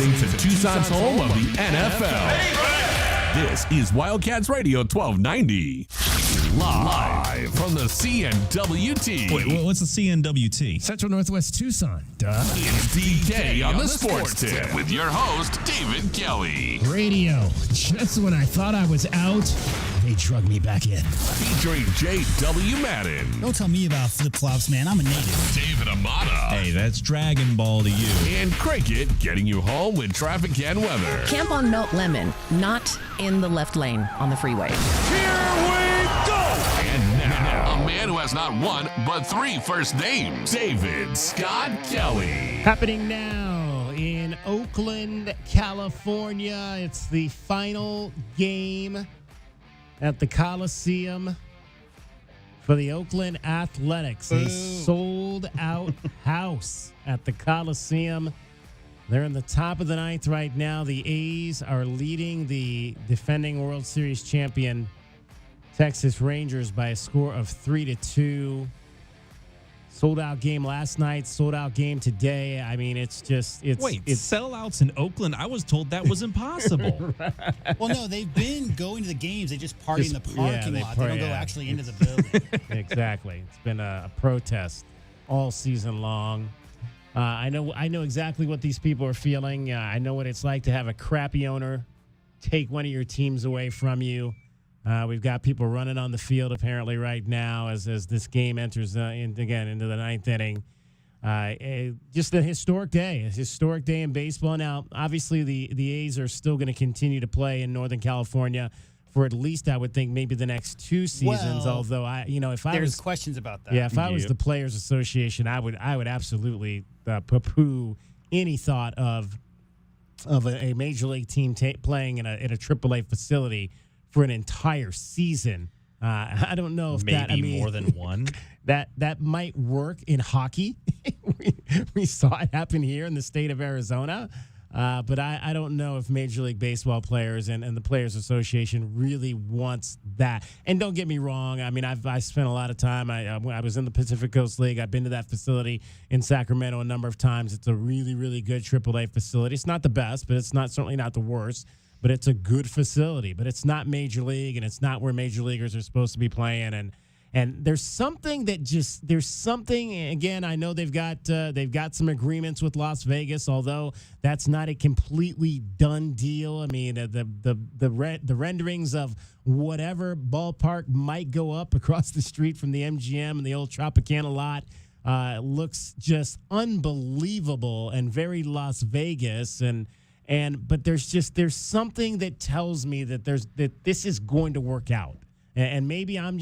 listening to Tucson's home of the NFL. This is Wildcats Radio 1290. Live from the CNWT. Wait, what's the CNWT? Central Northwest Tucson, duh. It's DK on the Sports Tip with your host, David Kelly. Radio. Just when I thought I was out, they drug me back in. Featuring J.W. Madden. Don't tell me about flip-flops, man. I'm a native. David Amata. Hey, that's Dragon Ball to you. And Cricket getting you home with traffic and weather. Camp on Melt Lemon, not in the left lane on the freeway. Here we go! And now, a man who has not one, but three first names, David Scott Kelly. Happening now in Oakland, California. It's the final game at the Coliseum for the Oakland Athletics. A sold-out house at the Coliseum. They're in the top of the ninth right now. The A's are leading the defending World Series champion Texas Rangers by a score of 3-2. Sold-out game last night, sold-out game today. I mean, it's sellouts in Oakland? I was told that was impossible. Well, no, they've been going to the games. They just party in the parking lot. They don't go actually into the building. Exactly. It's been a protest all season long. I know exactly what these people are feeling. I know what it's like to have a crappy owner take one of your teams away from you. We've got people running on the field apparently right now as this game enters into the ninth inning. Just a historic day in baseball. Now, obviously, the A's are still going to continue to play in Northern California for at least, I would think, maybe the next two seasons. Well, although there's questions about that. Yeah, if I was the Players Association, I would absolutely poo-poo any thought of a major league team playing in a AAA facility for an entire season. I don't know if maybe more than one. That might work in hockey. we saw it happen here in the state of Arizona. But I don't know if Major League Baseball players and the Players Association really wants that. And don't get me wrong. I mean, I spent a lot of time. I was in the Pacific Coast League. I've been to that facility in Sacramento a number of times. It's a really, really good AAA facility. It's not the best, but it's certainly not the worst. But it's a good facility. But it's not Major League, and it's not where Major Leaguers are supposed to be playing. And there's something again. I know they've got some agreements with Las Vegas, although that's not a completely done deal. I mean, the renderings of whatever ballpark might go up across the street from the MGM and the old Tropicana lot looks just unbelievable and very Las Vegas but there's something that tells me that this is going to work out. And maybe I'm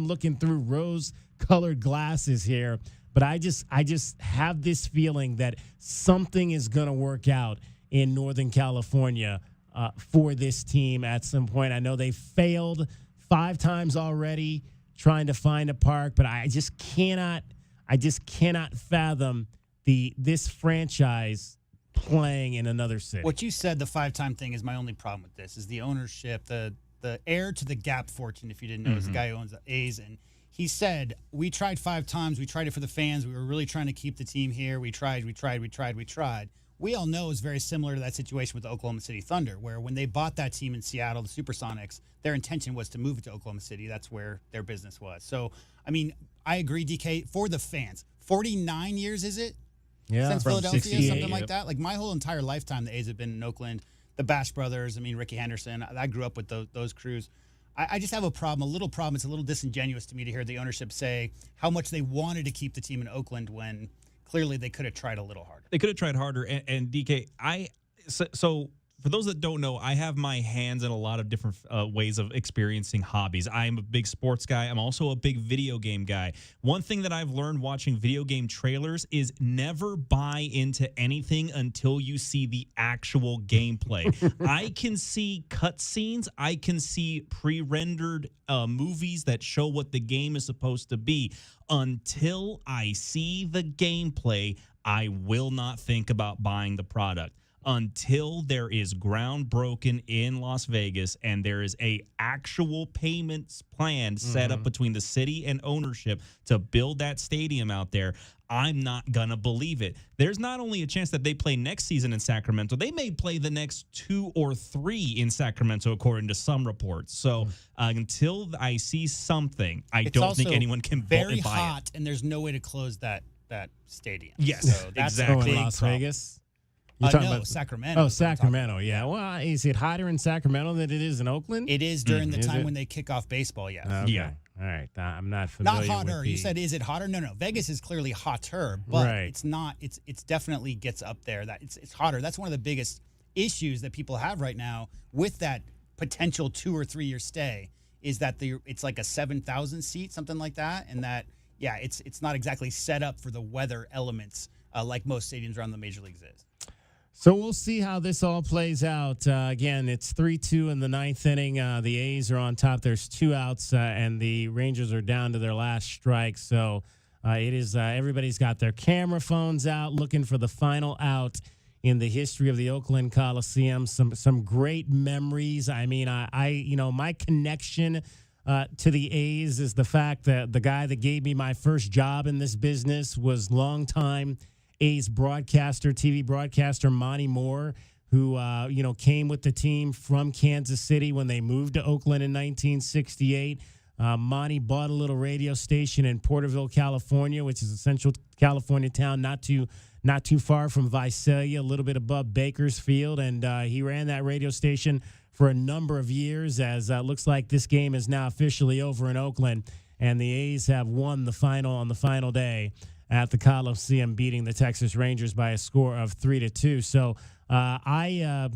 looking through rose-colored glasses here, but I just have this feeling that something is going to work out in Northern California for this team at some point. I know they failed 5 times already trying to find a park, but I just cannot fathom this franchise playing in another city. What you said, the 5-time thing, is my only problem with this, is the ownership, the heir to the Gap fortune, if you didn't know, is the guy who owns the A's. And he said, we tried 5 times. We tried it for the fans. We were really trying to keep the team here. We tried. We all know it's very similar to that situation with the Oklahoma City Thunder, where when they bought that team in Seattle, the Supersonics, their intention was to move it to Oklahoma City. That's where their business was. So, I mean, I agree, DK, for the fans. 49 years, is it? Yeah, since Philadelphia, something like yep. that. Like my whole entire lifetime, the A's have been in Oakland. The Bash Brothers, I mean, Ricky Henderson. I grew up with those crews. I just have a little problem. It's a little disingenuous to me to hear the ownership say how much they wanted to keep the team in Oakland when clearly they could have tried a little harder. They could have tried harder. And DK, so for those that don't know, I have my hands in a lot of different ways of experiencing hobbies. I am a big sports guy. I'm also a big video game guy. One thing that I've learned watching video game trailers is never buy into anything until you see the actual gameplay. I can see cutscenes. I can see pre-rendered movies that show what the game is supposed to be. Until I see the gameplay, I will not think about buying the product. Until there is ground broken in Las Vegas and there is a actual payments plan set up between the city and ownership to build that stadium out there, I'm not going to believe it. There's not only a chance that they play next season in Sacramento, they may play the next 2 or 3 in Sacramento, according to some reports. So until I see something, I don't think anyone can very buy hot, it. and there's no way to close that stadium. Yes, so that's exactly. a big Las problem. Vegas? You're talking No, about Sacramento. Oh, Sacramento. Yeah. Well, is it hotter in Sacramento than it is in Oakland? It is during the Is time it? when they kick off baseball, yes. Okay. Yeah. All right. I'm not familiar Not with hotter. You said, is it hotter? No. Vegas is clearly hotter, but Right. it's not. It's definitely gets up there. That it's hotter. That's one of the biggest issues that people have right now with that potential 2 or 3 year stay is that it's like a 7,000 seat, something like that, and that it's not exactly set up for the weather elements like most stadiums around the major leagues is. So we'll see how this all plays out. Again, it's 3-2 in the ninth inning. The A's are on top. There's 2 outs, and the Rangers are down to their last strike. So it is everybody's got their camera phones out looking for the final out in the history of the Oakland Coliseum. Some great memories. I mean, I my connection to the A's is the fact that the guy that gave me my first job in this business was longtime A's broadcaster, TV broadcaster Monty Moore, who came with the team from Kansas City when they moved to Oakland in 1968. Monty bought a little radio station in Porterville, California, which is a central California town, not too far from Visalia, a little bit above Bakersfield, and he ran that radio station for a number of years. As looks like this game is now officially over in Oakland, and the A's have won the final on the final day at the Coliseum, beating the Texas Rangers by a score of 3-2. So I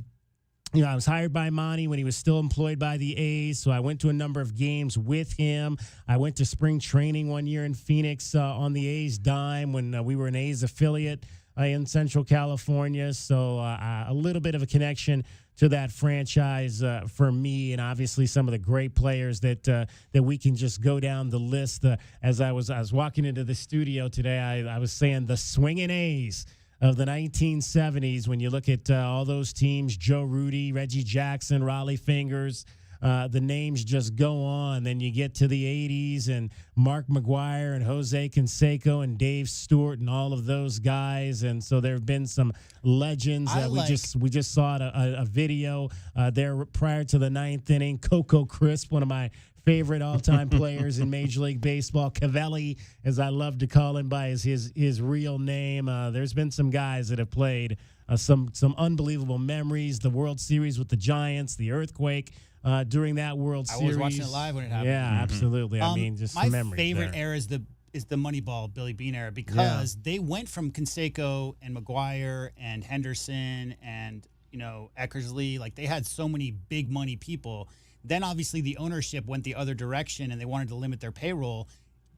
was hired by Monty when he was still employed by the A's, so I went to a number of games with him. I went to spring training one year in Phoenix on the A's dime when we were an A's affiliate in Central California. So a little bit of a connection to that franchise for me, and obviously some of the great players that we can just go down the list. As I was walking into the studio today, I was saying the swinging A's of the 1970s. When you look at all those teams, Joe Rudy, Reggie Jackson, Raleigh Fingers, the names just go on. Then you get to the 80s and Mark McGuire and Jose Canseco and Dave Stewart and all of those guys. And so there have been some legends. We just saw a video there prior to the ninth inning. Coco Crisp, one of my favorite all-time players in Major League Baseball. Cavelli, as I love to call him by his real name. There's been some guys that have played some unbelievable memories. The World Series with the Giants, the earthquake during that World Series. I was watching it live when it happened. Yeah, absolutely. I mean, just some memories. My favorite there. era is the Moneyball Billy Beane era because they went from Canseco and McGuire and Henderson and Eckersley. Like they had so many big money people. Then obviously the ownership went the other direction and they wanted to limit their payroll.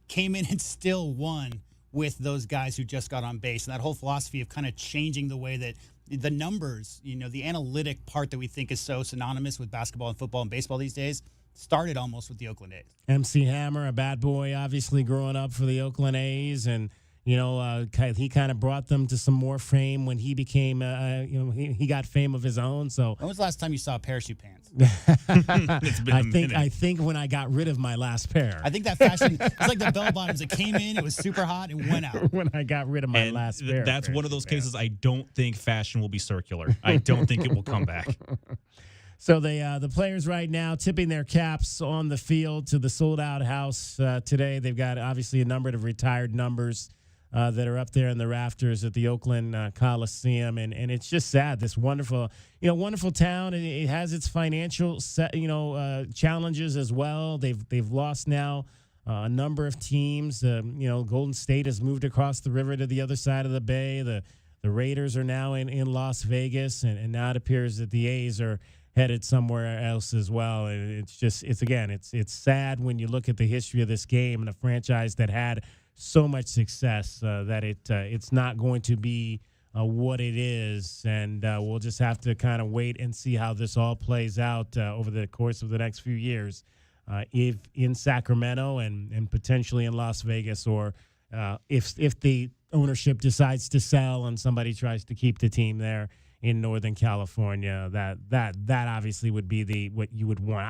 Came in and still won with those guys who just got on base. And that whole philosophy of kind of changing the way that the numbers, the analytic part that we think is so synonymous with basketball and football and baseball these days started almost with the Oakland A's. MC Hammer, a bad boy, obviously growing up for the Oakland A's, and he kind of brought them to some more fame when he became, he got fame of his own. So when was the last time you saw parachute pants? It's been a minute. I think when I got rid of my last pair. I think that fashion, it's like the bell bottoms that came in, it was super hot and went out. When I got rid of my last pair. That's one of those cases I don't think fashion will be circular. I don't think it will come back. So the players right now tipping their caps on the field to the sold-out house today. They've got obviously a number of retired numbers that are up there in the rafters at the Oakland Coliseum, and it's just sad. This wonderful town. It has its financial challenges as well. They've lost now a number of teams. Golden State has moved across the river to the other side of the bay. The Raiders are now in Las Vegas, and now it appears that the A's are headed somewhere else as well. And it's sad when you look at the history of this game and a franchise that had so much success that it's not going to be what it is, and we'll just have to kind of wait and see how this all plays out over the course of the next few years, if in Sacramento and potentially in Las Vegas, or if the ownership decides to sell and somebody tries to keep the team there in Northern California, that obviously would be what you would want.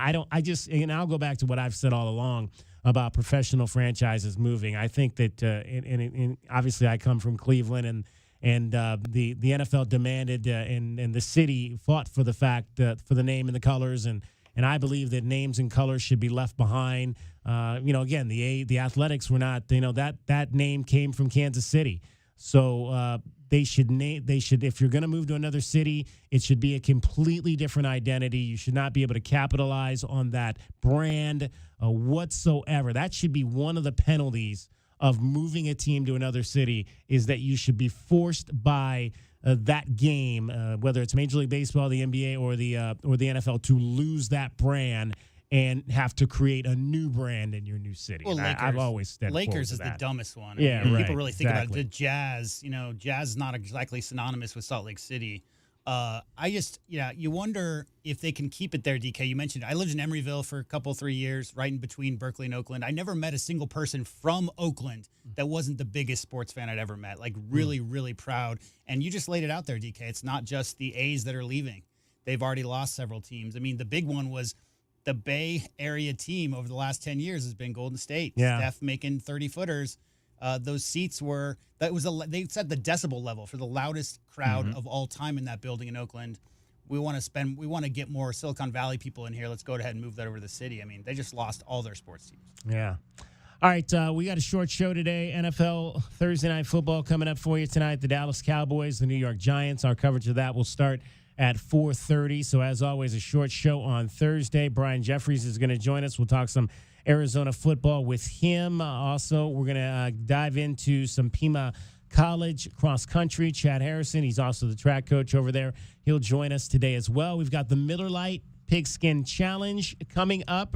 And I'll go back to what I've said all along about professional franchises moving. I think that, and obviously I come from Cleveland, and the NFL demanded, and the city fought for the fact, for the name and the colors, and I believe that names and colors should be left behind. Again, the Athletics were not, that name came from Kansas City. So they should, if you're going to move to another city, it should be a completely different identity. You should not be able to capitalize on that brand whatsoever. That should be one of the penalties of moving a team to another city, is that you should be forced by that game, whether it's Major League Baseball, the NBA, or the NFL, to lose that brand and have to create a new brand in your new city. Well, I've always said Lakers is the dumbest one. Yeah, right. right. People really think about it. Exactly. The Jazz, Jazz is not exactly synonymous with Salt Lake City. You wonder if they can keep it there, DK. You mentioned I lived in Emeryville for a couple, 3 years, right in between Berkeley and Oakland. I never met a single person from Oakland that wasn't the biggest sports fan I'd ever met. Like, really, really proud. And you just laid it out there, DK. It's not just the A's that are leaving. They've already lost several teams. I mean, the big one was the Bay Area team over the last 10 years has been Golden State. Yeah. Steph making 30-footers. Those seats they set the decibel level for the loudest crowd of all time in that building in Oakland. We want to get more Silicon Valley people in here. Let's go ahead and move that over to the city. I mean, they just lost all their sports teams. Yeah. All right, we got a short show today. NFL Thursday Night Football coming up for you tonight. The Dallas Cowboys, the New York Giants. Our coverage of that will start at 4:30. So, as always, a short show on Thursday. Brian Jeffries is going to join us. We'll talk some Arizona football with him. Also, we're going to dive into some Pima College cross country. Chad Harrison, he's also the track coach over there. He'll join us today as well. We've got the Miller Lite Pigskin Challenge coming up.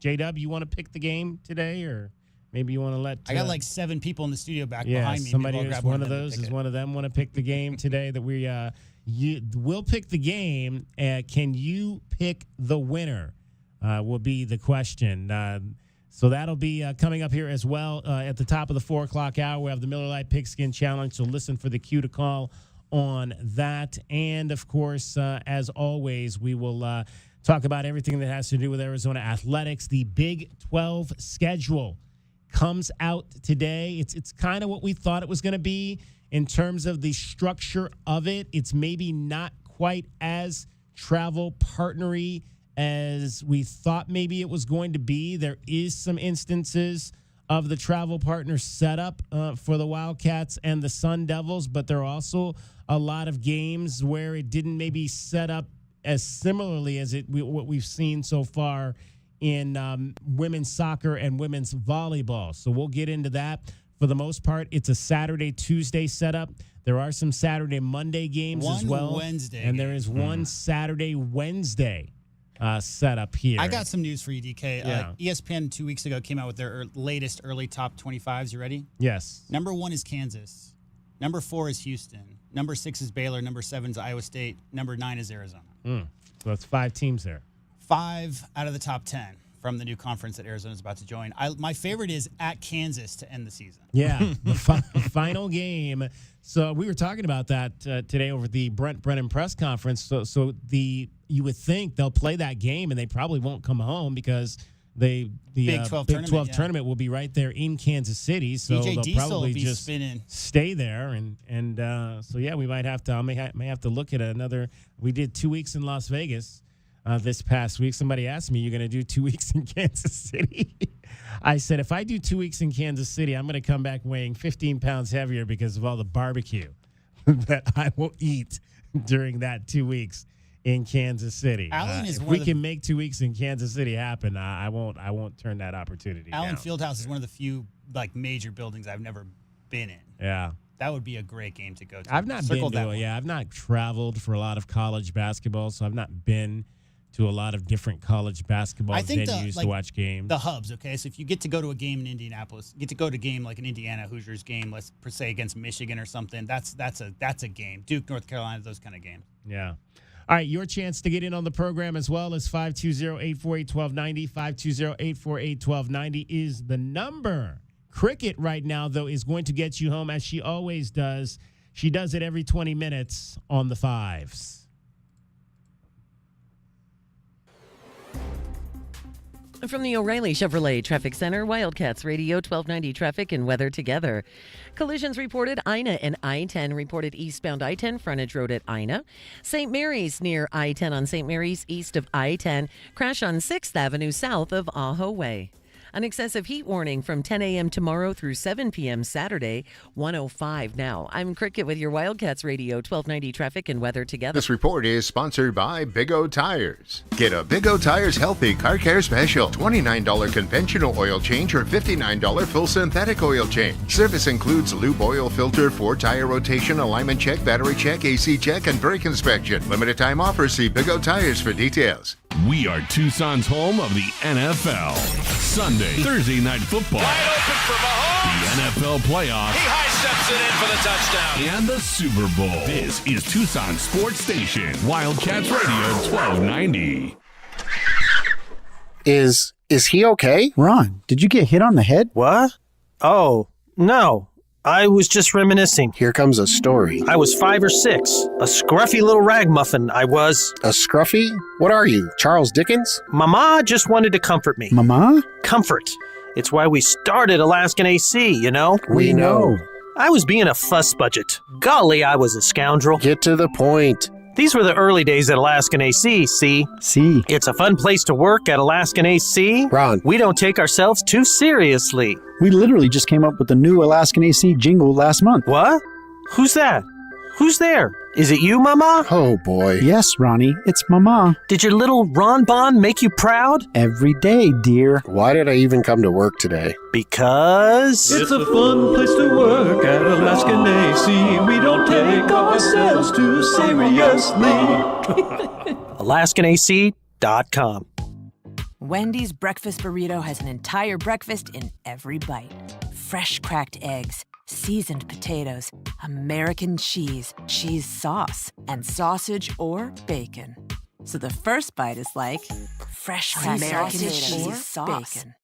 J-Dub, you want to pick the game today, or maybe you want to let... I got like 7 people in the studio behind me. Somebody Maybe I'll is grab one of those. Is one of them want to pick the game today? That we'll pick the game. Can you pick the winner? Will be the question. So that'll be coming up here as well at the top of the 4 o'clock hour. We have the Miller Lite Pigskin Challenge, so listen for the cue to call on that. And, of course, as always, we will talk about everything that has to do with Arizona athletics. The Big 12 schedule comes out today. It's kind of what we thought it was going to be in terms of the structure of it. It's maybe not quite as travel partnery as we thought maybe it was going to be. There is some instances of the travel partner setup for the Wildcats and the Sun Devils, but there are also a lot of games where it didn't maybe set up as similarly as what we've seen so far in women's soccer and women's volleyball. So we'll get into that. For the most part, it's a Saturday, Tuesday setup. There are some Saturday, Monday games as well. Wednesday and there is one Saturday, Wednesday set up here. I got some news for you, DK. Yeah. ESPN 2 weeks ago came out with their latest early top 25s. You ready? Yes. Number 1 is Kansas. Number 4 is Houston. Number 6 is Baylor. Number 7 is Iowa State. Number 9 is Arizona. So that's 5 teams there. 5 out of the top 10 from the new conference that Arizona is about to join. My favorite is at Kansas to end the season. Yeah, the final game. So we were talking about that today over the Brent Brennan press conference. So you would think they'll play that game and they probably won't come home because the Big 12 tournament will be right there in Kansas City. So DJ they'll Diesel probably will be just spinning. stay there and so yeah, we might have to. I may have to look at another. We did 2 weeks in Las Vegas. This past week, somebody asked me, "You're going to do 2 weeks in Kansas City?" I said, "If I do 2 weeks in Kansas City, I'm going to come back weighing 15 pounds heavier because of all the barbecue that I will eat during that 2 weeks in Kansas City." Allen is if one we of the- can make 2 weeks in Kansas City happen, I won't turn that opportunity Allen down. Fieldhouse is one of the few major buildings I've never been in. Yeah. That would be a great game to go to. I've not Circle been that to one. it. Yeah, I've not traveled for a lot of college basketball, so I've not been to a lot of different college basketball I think venues to watch games. The hubs, okay? So if you get to go to a game in Indianapolis, you get to go to a game like an Indiana Hoosiers game, let's per se against Michigan or something, that's a game. Duke, North Carolina, those kind of games. Yeah. All right, your chance to get in on the program as well is 520-848-1290. 520-848-1290 is the number. Cricket right now, though, is going to get you home, as she always does. She does it every 20 minutes on the fives. From the O'Reilly Chevrolet Traffic Center, Wildcats Radio 1290 traffic and weather together. Collisions reported. Ina and I-10 reported eastbound I-10 frontage road at Ina. St. Mary's near I-10 on St. Mary's east of I-10. Crash on 6th Avenue south of Aho Way. An excessive heat warning from 10 a.m. tomorrow through 7 p.m. Saturday, 105 now. I'm Cricket with your Wildcats Radio 1290 traffic and weather together. This report is sponsored by Big O Tires. Get a Big O Tires Healthy Car Care Special. $29 conventional oil change or $59 full synthetic oil change. Service includes lube oil filter, 4-tire rotation, alignment check, battery check, AC check, and brake inspection. Limited time offer. See Big O Tires for details. We are Tucson's home of the NFL. Sunday, Thursday night football. Wide open for Mahomes. The NFL playoffs. He high steps it in for the touchdown. And the Super Bowl. This is Tucson Sports Station. Wildcats Radio 1290. Is he okay? Ron, did you get hit on the head? What? Oh, no. I was just reminiscing. Here comes a story. I was 5 or 6. A scruffy little ragamuffin, I was. A scruffy? What are you, Charles Dickens? Mama just wanted to comfort me. Mama? Comfort. It's why we started Alaskan AC, you know? We know. I was being a fuss budget. Golly, I was a scoundrel. Get to the point. These were the early days at Alaskan AC, see? See. It's a fun place to work at Alaskan AC. Ron. We don't take ourselves too seriously. We literally just came up with the new Alaskan AC jingle last month. What? Who's that? Who's there? Is it you, Mama? Oh, boy. Yes, Ronnie, it's Mama. Did your little Ron Bon make you proud? Every day, dear. Why did I even come to work today? Because... It's a fun place to work at Alaskan AC. We don't take ourselves too seriously. AlaskanAC.com. Wendy's breakfast burrito has an entire breakfast in every bite. Fresh cracked eggs, seasoned potatoes, American cheese, cheese sauce, and sausage or bacon. So the first bite is like fresh cracked American cheese sauce. Bacon.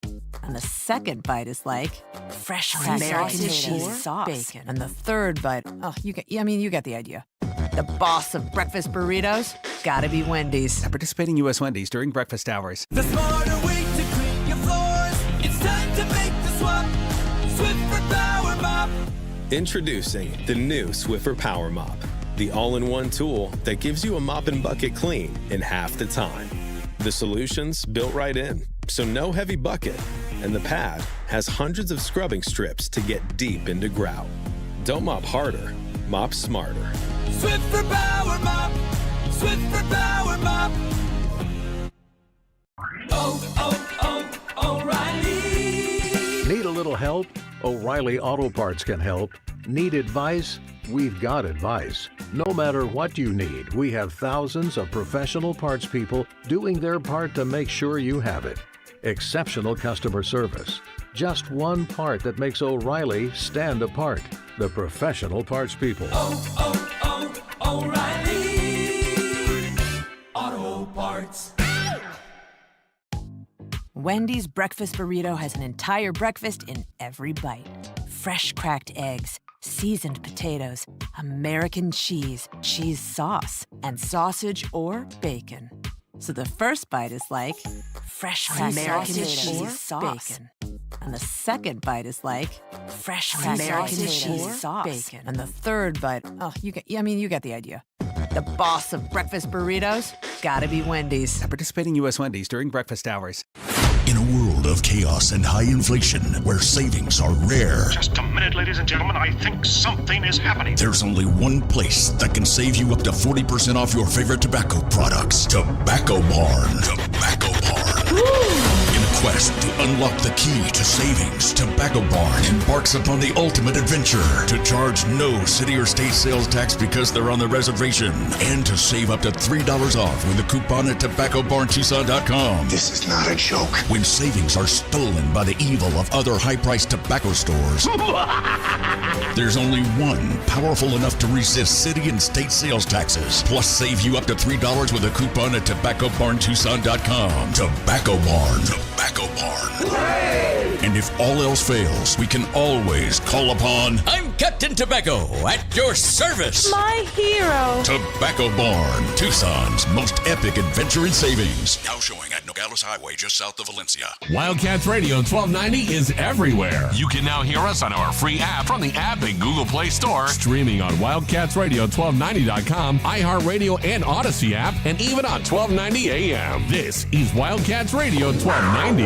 And the second bite is like fresh American cheese sauce. Bacon. And the third bite, you get the idea. The boss of breakfast burritos, gotta be Wendy's. At participating U.S. Wendy's during breakfast hours. The smarter way to clean your floors. It's time to make the swap. Swiffer Power Mop. Introducing the new Swiffer Power Mop, the all-in-one tool that gives you a mop and bucket clean in half the time. The solution's built right in, so no heavy bucket, and the pad has hundreds of scrubbing strips to get deep into grout. Don't mop harder, mop smarter. Swiffer Power Mop. Swiffer Power Mop. O'Reilly. Need a little help? O'Reilly Auto Parts can help. Need advice? We've got advice. No matter what you need, we have thousands of professional parts people doing their part to make sure you have it. Exceptional customer service. Just one part that makes O'Reilly stand apart. The professional parts people. O'Reilly Auto Parts. Wendy's breakfast burrito has an entire breakfast in every bite. Fresh cracked eggs, seasoned potatoes, American cheese, cheese sauce, and sausage or bacon. So the first bite is like fresh American cheese sauce. Bacon. And the second bite is like fresh American cheese sauce. Bacon. And the third bite, you get the idea. The boss of breakfast burritos, gotta be Wendy's. At participating U.S. Wendy's during breakfast hours. In a world of chaos and high inflation, where savings are rare. Just a minute, ladies and gentlemen. I think something is happening. There's only one place that can save you up to 40% off your favorite tobacco products. Tobacco Barn. Tobacco Barn. In a quest to unlock the key to savings, Tobacco Barn embarks upon the ultimate adventure to charge no city or state sales tax because they're on the reservation, and to save up to $3 off with a coupon at TobaccoBarnTucson.com. This is not a joke. When savings are stolen by the evil of other high-priced tobacco stores, there's only one powerful enough to resist city and state sales taxes, plus save you up to $3 with a coupon at TobaccoBarnTucson.com. Tobacco Barn. Tobacco Barn. And if all else fails, we can always call upon I'm Captain Tobacco at your service. My hero. Tobacco Barn, Tucson's most epic adventure in savings. Now showing at Nogales Highway, just south of Valencia. Wildcats Radio 1290 is everywhere. You can now hear us on our free app from the App and Google Play Store, streaming on WildcatsRadio1290.com, iHeartRadio and Odyssey app, and even on 1290 AM. This is Wildcats Radio 1290.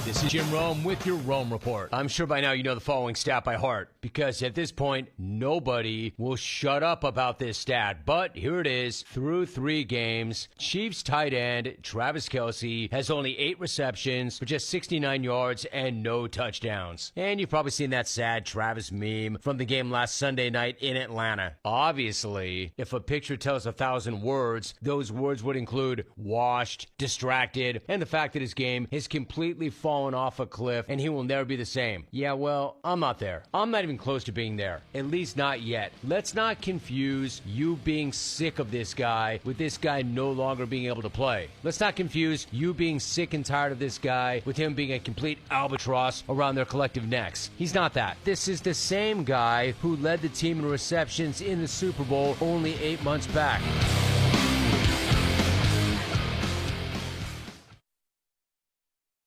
This is Jim Rome with your Rome Report. I'm sure by now you know the following stat by heart, because at this point, nobody will shut up about this stat. But here it is. Through 3 games, Chiefs tight end Travis Kelce has only 8 receptions for just 69 yards and no touchdowns. And you've probably seen that sad Travis meme from the game last Sunday night in Atlanta. Obviously, if a picture tells 1,000 words, those words would include washed, distracted, and the fact that his game has completely fallen off a cliff and he will never be the same. Yeah, well, I'm not there. I'm not even close to being there. At least not yet. Let's not confuse you being sick of this guy with this guy no longer being able to play. Let's not confuse you being sick and tired of this guy with him being a complete albatross around their collective necks. He's not that. This is the same guy who led the team in receptions in the Super Bowl only 8 months back.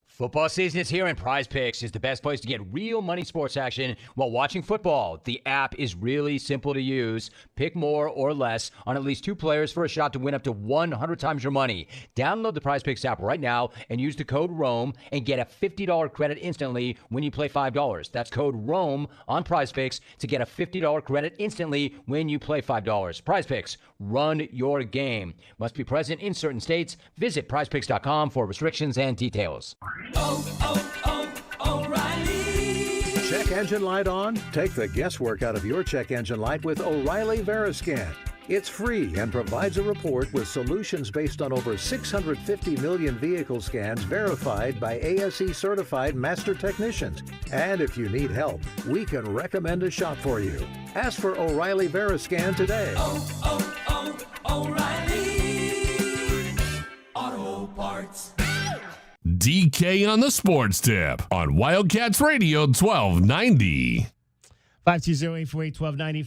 Football season is here, and Prize Picks is the best place to get real money sports action while watching football. The app is really simple to use. Pick more or less on at least 2 players for a shot to win up to 100 times your money. Download the Prize Picks app right now and use the code ROME and get a $50 credit instantly when you play $5. That's code ROME on Prize Picks to get a $50 credit instantly when you play $5. Prize Picks, run your game. Must be present in certain states. Visit prizepicks.com for restrictions and details. O'Reilly. Check engine light on? Take the guesswork out of your check engine light with O'Reilly Veriscan. It's free and provides a report with solutions based on over 650 million vehicle scans verified by ASE certified master technicians. And if you need help, we can recommend a shop for you. Ask for O'Reilly Veriscan today. O'Reilly Auto Parts. DK on the Sports Tip on Wildcats Radio 1290. 520-848-1290,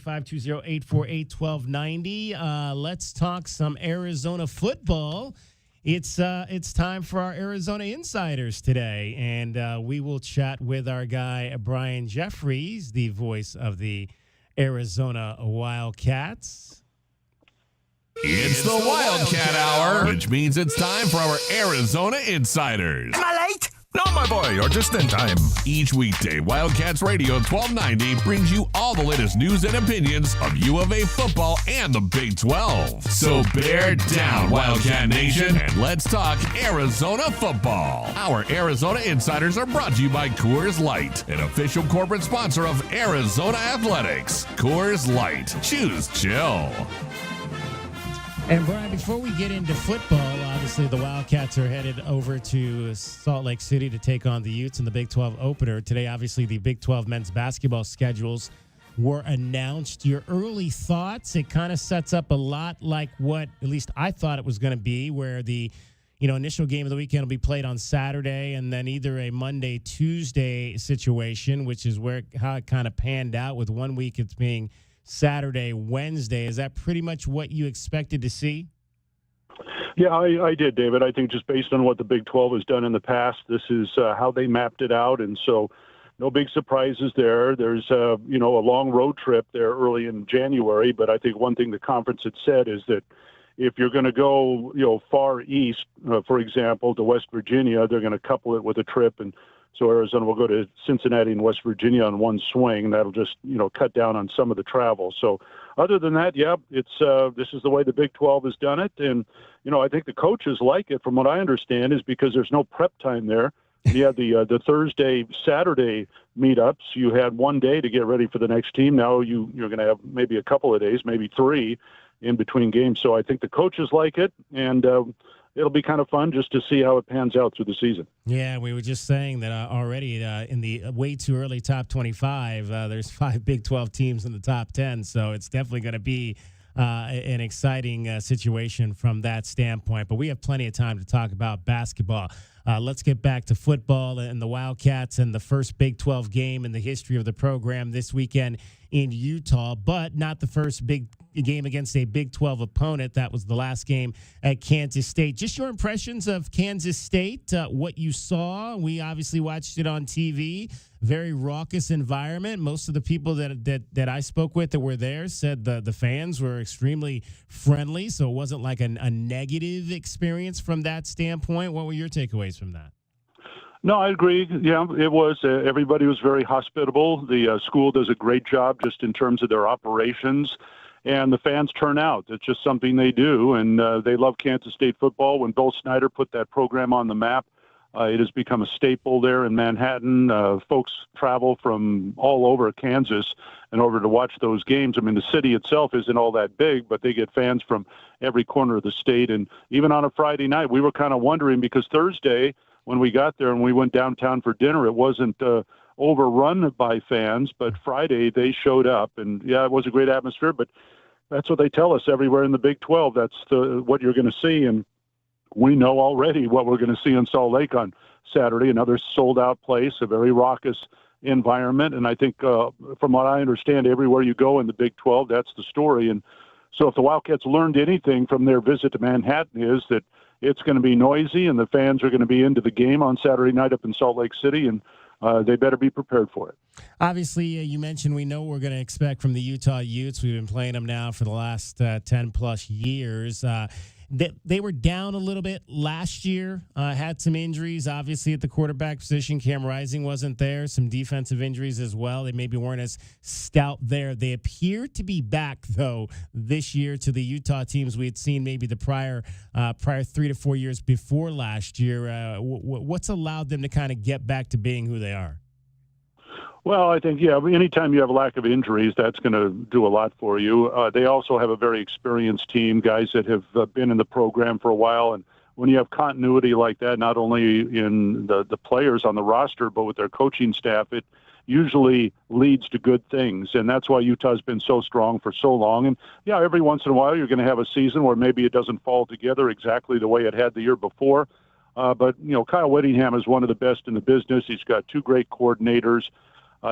520-848-1290. Let's talk some Arizona football. It's time for our Arizona Insiders today, and we will chat with our guy, Brian Jeffries, the voice of the Arizona Wildcats. It's the Wildcat Hour, which means it's time for our Arizona Insiders. Am I late? No, my boy, you're just in time. Each weekday, Wildcats Radio 1290 brings you all the latest news and opinions of U of A football and the Big 12. So bear down, Wildcat Nation, and let's talk Arizona football. Our Arizona Insiders are brought to you by Coors Light, an official corporate sponsor of Arizona Athletics. Coors Light. Choose chill. And Brian, before we get into football, obviously the Wildcats are headed over to Salt Lake City to take on the Utes in the Big 12 opener. Today, obviously, the Big 12 men's basketball schedules were announced. Your early thoughts, it kind of sets up a lot like what at least I thought it was going to be, where the initial game of the weekend will be played on Saturday and then either a Monday, Tuesday situation, which is how it kind of panned out with 1 week it's being Saturday, Wednesday. Is that pretty much what you expected to see? Yeah, I did, David. I think just based on what the Big 12 has done in the past, this is how they mapped it out. And so no big surprises there. There's, a long road trip there early in January. But I think one thing the conference had said is that if you're going to go, far east, for example, to West Virginia, they're going to couple it with a trip. And so Arizona will go to Cincinnati and West Virginia on one swing. That'll just, cut down on some of the travel. So other than that, yeah, it's this is the way the Big 12 has done it. And, I think the coaches like it, from what I understand, is because there's no prep time there. You had the Thursday, Saturday meetups. You had 1 day to get ready for the next team. Now you're going to have maybe a couple of days, maybe 3 in between games. So I think the coaches like it, and it'll be kind of fun just to see how it pans out through the season. Yeah, we were just saying that already in the way too early top 25, there's 5 Big 12 teams in the top 10, so it's definitely going to be an exciting situation from that standpoint. But we have plenty of time to talk about basketball. Let's get back to football and the Wildcats and the first Big 12 game in the history of the program this weekend in Utah, but not the first big game against a Big 12 opponent. That was the last game at Kansas State. Just your impressions of Kansas State, what you saw. We obviously watched it on TV. Very raucous environment. Most of the people that I spoke with that were there said the fans were extremely friendly, so it wasn't like a negative experience from that standpoint. What were your takeaways from that? No, I agree. Yeah, it was. Everybody was very hospitable. The school does a great job just in terms of their operations, and the fans turn out. It's just something they do, and they love Kansas State football. When Bill Snyder put that program on the map, it has become a staple there in Manhattan. Folks travel from all over Kansas in order to watch those games. I mean, the city itself isn't all that big, but they get fans from every corner of the state. And even on a Friday night, we were kind of wondering because Thursday, when we got there and we went downtown for dinner, it wasn't overrun by fans, but Friday they showed up, and yeah, it was a great atmosphere, but that's what they tell us everywhere in the Big 12. That's what you're going to see, and we know already what we're going to see in Salt Lake on Saturday, another sold-out place, a very raucous environment, and I think from what I understand, everywhere you go in the Big 12, that's the story. And so if the Wildcats learned anything from their visit to Manhattan is that it's going to be noisy, and the fans are going to be into the game on Saturday night up in Salt Lake City, and they better be prepared for it. Obviously, you mentioned we know what we're going to expect from the Utah Utes. We've been playing them now for the last 10-plus years. They were down a little bit last year, had some injuries, obviously, at the quarterback position. Cam Rising wasn't there. Some defensive injuries as well. They maybe weren't as stout there. They appear to be back, though, this year to the Utah teams we had seen maybe the prior 3 to 4 years before last year. What's allowed them to kind of get back to being who they are? Well, I think, yeah, anytime you have a lack of injuries, that's going to do a lot for you. They also have a very experienced team, guys that have been in the program for a while. And when you have continuity like that, not only in the players on the roster, but with their coaching staff, it usually leads to good things. And that's why Utah's been so strong for so long. And, yeah, every once in a while you're going to have a season where maybe it doesn't fall together exactly the way it had the year before. But, you know, Kyle Whittingham is one of the best in the business. He's got two great coordinators.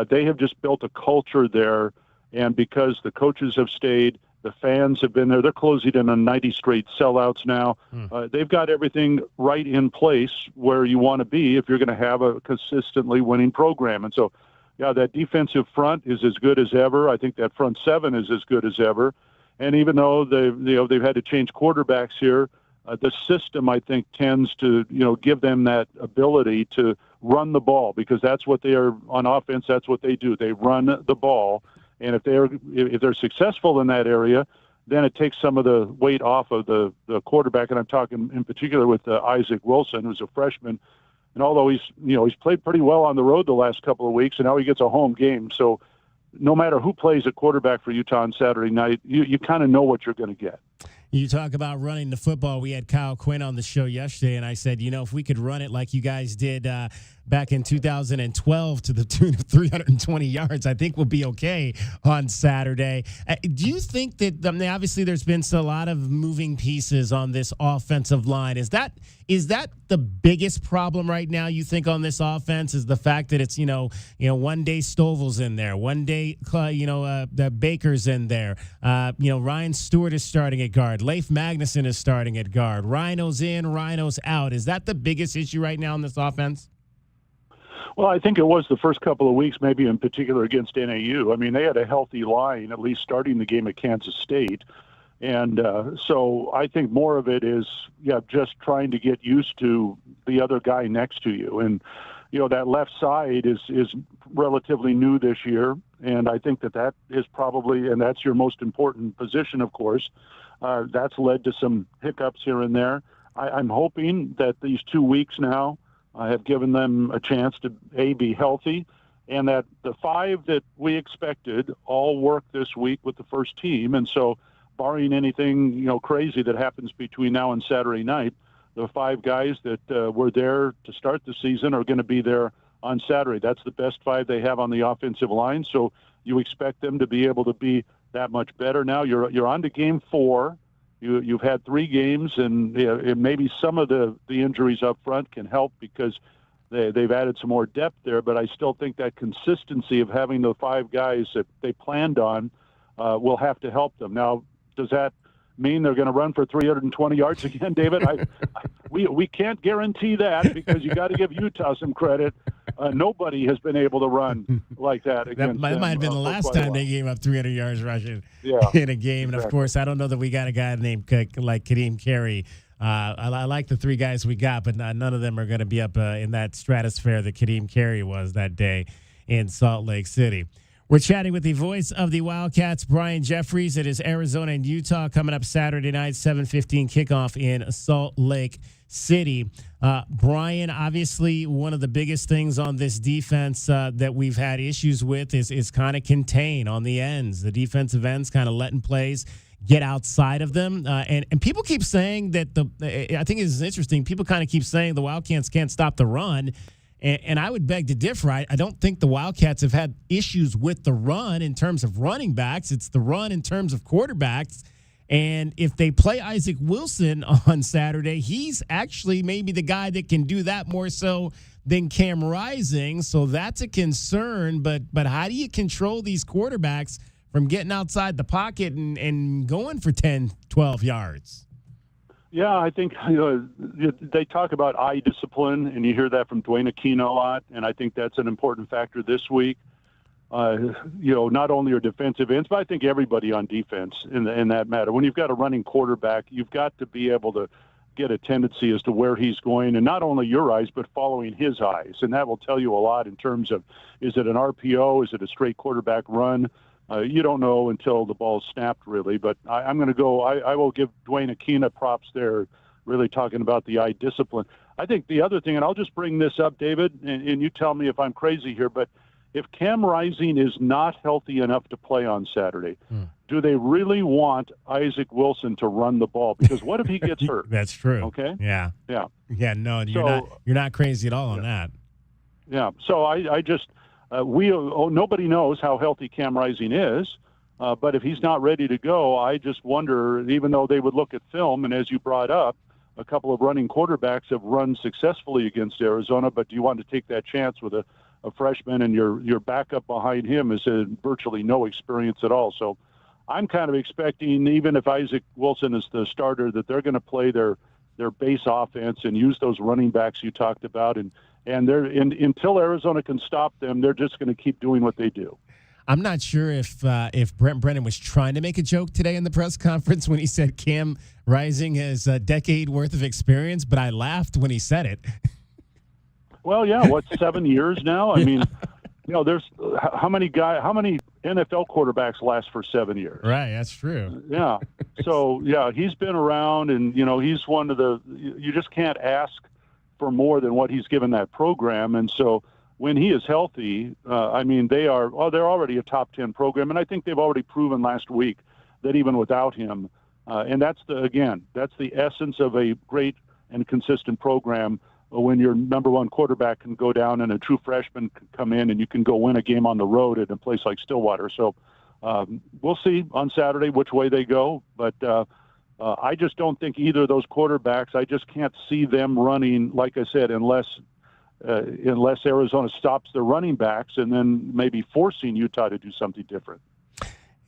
They have just built a culture there, and because the coaches have stayed, the fans have been there. They're closing in on 90 straight sellouts now. They've got everything right in place where you want to be if you're going to have a consistently winning program. And so, yeah, that defensive front is as good as ever. I think that front seven is as good as ever. And even though they've had to change quarterbacks here, the system, I think, tends to, give them that ability to run the ball because that's what they are on offense. That's what they do. They run the ball. And if they're successful in that area, then it takes some of the weight off of the quarterback. And I'm talking in particular with Isaac Wilson, who's a freshman. And although he's played pretty well on the road the last couple of weeks, and now he gets a home game. So no matter who plays at quarterback for Utah on Saturday night, you kind of know what you're going to get. You talk about running the football. We had Kyle Quinn on the show yesterday, and I said, if we could run it like you guys did back in 2012 to the tune of 320 yards, I think we'll be okay on Saturday. Do you think that, obviously there's been a lot of moving pieces on this offensive line. Is that the biggest problem right now, you think, on this offense is the fact that it's, one day Stovall's in there, one day, the Baker's in there. Ryan Stewart is starting at guard. Leif Magnuson is starting at guard. Rhino's in, Rhino's out. Is that the biggest issue right now in this offense? Well, I think it was the first couple of weeks, maybe in particular against NAU. I mean, they had a healthy line, at least starting the game at Kansas State. And so I think more of it is, just trying to get used to the other guy next to you. And, that left side is relatively new this year. And I think that is probably, and that's your most important position, of course. That's led to some hiccups here and there. I'm hoping that these 2 weeks now have given them a chance to, be healthy, and that the five that we expected all work this week with the first team. And so barring anything, crazy that happens between now and Saturday night, the five guys that were there to start the season are going to be there on Saturday. That's the best five they have on the offensive line. So you expect them to be able to be that much better. Now you're on to game 4. You've had 3 games, and maybe some of the injuries up front can help because they've added some more depth there. But I still think that consistency of having the 5 guys that they planned on will have to help them. Now, does that mean they're going to run for 320 yards again, David? We can't guarantee that because you got to give Utah some credit. Nobody has been able to run like that against that them, might have been the last time they gave up 300 yards rushing in a game. And, of course, I don't know that we got a guy named like Kadeem Carey. I like the 3 guys we got, but none of them are going to be up in that stratosphere that Kadeem Carey was that day in Salt Lake City. We're chatting with the voice of the Wildcats, Brian Jeffries. It is Arizona and Utah coming up Saturday night, 7:15 kickoff in Salt Lake City. Brian, obviously one of the biggest things on this defense that we've had issues with is kind of contain on the ends. The defensive ends kind of letting plays get outside of them. And people keep saying that I think it's interesting, people kind of keep saying the Wildcats can't stop the run. And I would beg to differ. I don't think the Wildcats have had issues with the run in terms of running backs. It's the run in terms of quarterbacks. And if they play Isaac Wilson on Saturday, he's actually maybe the guy that can do that more so than Cam Rising. So that's a concern. But how do you control these quarterbacks from getting outside the pocket and going for 10, 12 yards? Yeah, I think they talk about eye discipline, and you hear that from Dwayne Aquino a lot, and I think that's an important factor this week. Not only your defensive ends, but I think everybody on defense in that matter. When you've got a running quarterback, you've got to be able to get a tendency as to where he's going, and not only your eyes, but following his eyes. And that will tell you a lot in terms of, is it an RPO? Is it a straight quarterback run? You don't know until the ball's snapped, really. But I'm going to go. I will give Dwayne Aquino props there, really talking about the eye discipline. I think the other thing, and I'll just bring this up, David, and you tell me if I'm crazy here, but if Cam Rising is not healthy enough to play on Saturday, do they really want Isaac Wilson to run the ball? Because what if he gets hurt? That's true. Okay. Yeah. Yeah. No, you're not crazy at all on that. Yeah. So I just. Nobody knows how healthy Cam Rising is, but if he's not ready to go, I just wonder, even though they would look at film, and as you brought up, a couple of running quarterbacks have run successfully against Arizona, but do you want to take that chance with a freshman and your backup behind him is virtually no experience at all? So I'm kind of expecting, even if Isaac Wilson is the starter, that they're going to play their base offense and use those running backs you talked about, and until Arizona can stop them, they're just going to keep doing what they do. I'm not sure if Brent Brennan was trying to make a joke today in the press conference when he said Cam Rising has a decade worth of experience, but I laughed when he said it. Well, yeah, 7 years now? I mean, there's how many NFL quarterbacks last for 7 years? Right, that's true. Yeah. So, yeah, he's been around, and, he's one of you just can't ask for more than what he's given that program. And so when he is healthy, they're already a top 10 program. And I think they've already proven last week that even without him, and that's the essence of a great and consistent program, when your number one quarterback can go down and a true freshman can come in and you can go win a game on the road at a place like Stillwater. So we'll see on Saturday which way they go. But I just don't think either of those quarterbacks, I just can't see them running, like I said, unless Arizona stops their running backs and then maybe forcing Utah to do something different.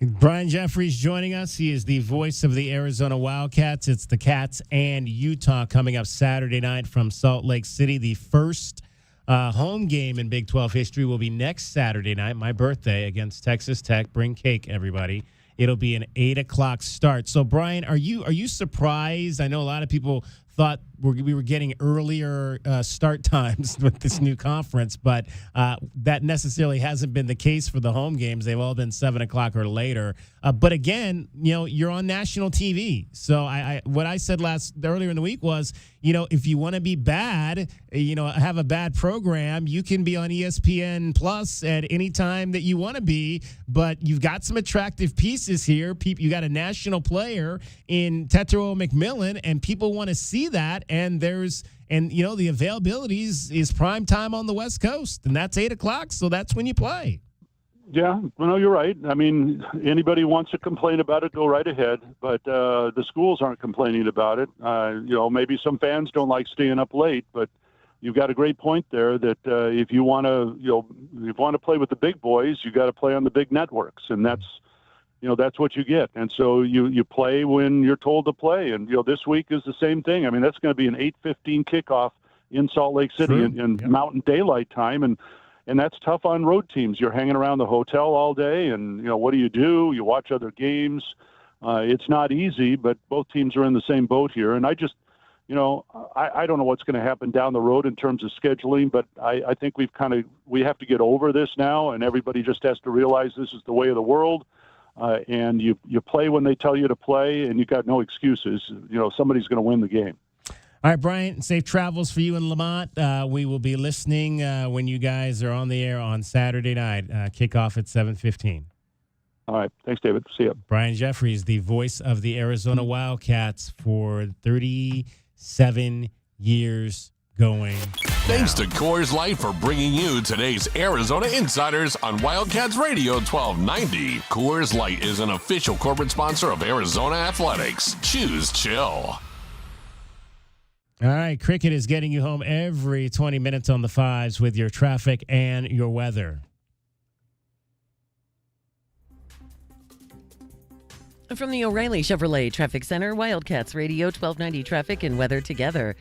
Brian Jeffries joining us. He is the voice of the Arizona Wildcats. It's the Cats and Utah coming up Saturday night from Salt Lake City. The first home game in Big 12 history will be next Saturday night, my birthday, against Texas Tech. Bring cake, everybody. It'll be an 8 o'clock start. So, Brian, are you surprised? I know a lot of people thought we were getting earlier start times with this new conference, but that necessarily hasn't been the case for the home games. They've all been 7 o'clock or later. But again, you're on national TV. So what I said earlier in the week was, if you want to be bad, have a bad program, you can be on ESPN Plus at any time that you want to be. But you've got some attractive pieces here. You got a national player in Tetairoa McMillan, and people want to see that. And the availability is prime time on the West Coast, and that's 8 o'clock. So that's when you play. Yeah, well, no, you're right. I mean, anybody wants to complain about it, go right ahead. But the schools aren't complaining about it. Maybe some fans don't like staying up late, but you've got a great point there that if you want to play with the big boys, you got to play on the big networks, and that's what you get. And so you play when you're told to play. And this week is the same thing. I mean, that's going to be an 8:15 kickoff in Salt Lake City in Mountain Daylight Time, and that's tough on road teams. You're hanging around the hotel all day, and what do? You watch other games. It's not easy, but both teams are in the same boat here. And I just, I don't know what's going to happen down the road in terms of scheduling, but I think we have to get over this now, and everybody just has to realize this is the way of the world. And you play when they tell you to play, and you got no excuses. Somebody's going to win the game. All right, Brian, safe travels for you in Lamont. We will be listening when you guys are on the air on Saturday night. Kickoff at 7:15. All right. Thanks, David. See you. Brian Jeffries, the voice of the Arizona Wildcats for 37 years going. Thanks to Coors Light for bringing you today's Arizona Insiders on Wildcats Radio 1290. Coors Light is an official corporate sponsor of Arizona Athletics. Choose chill. All right, cricket is getting you home every 20 minutes on the fives with your traffic and your weather. From the O'Reilly Chevrolet Traffic Center, Wildcats Radio 1290 traffic and weather together.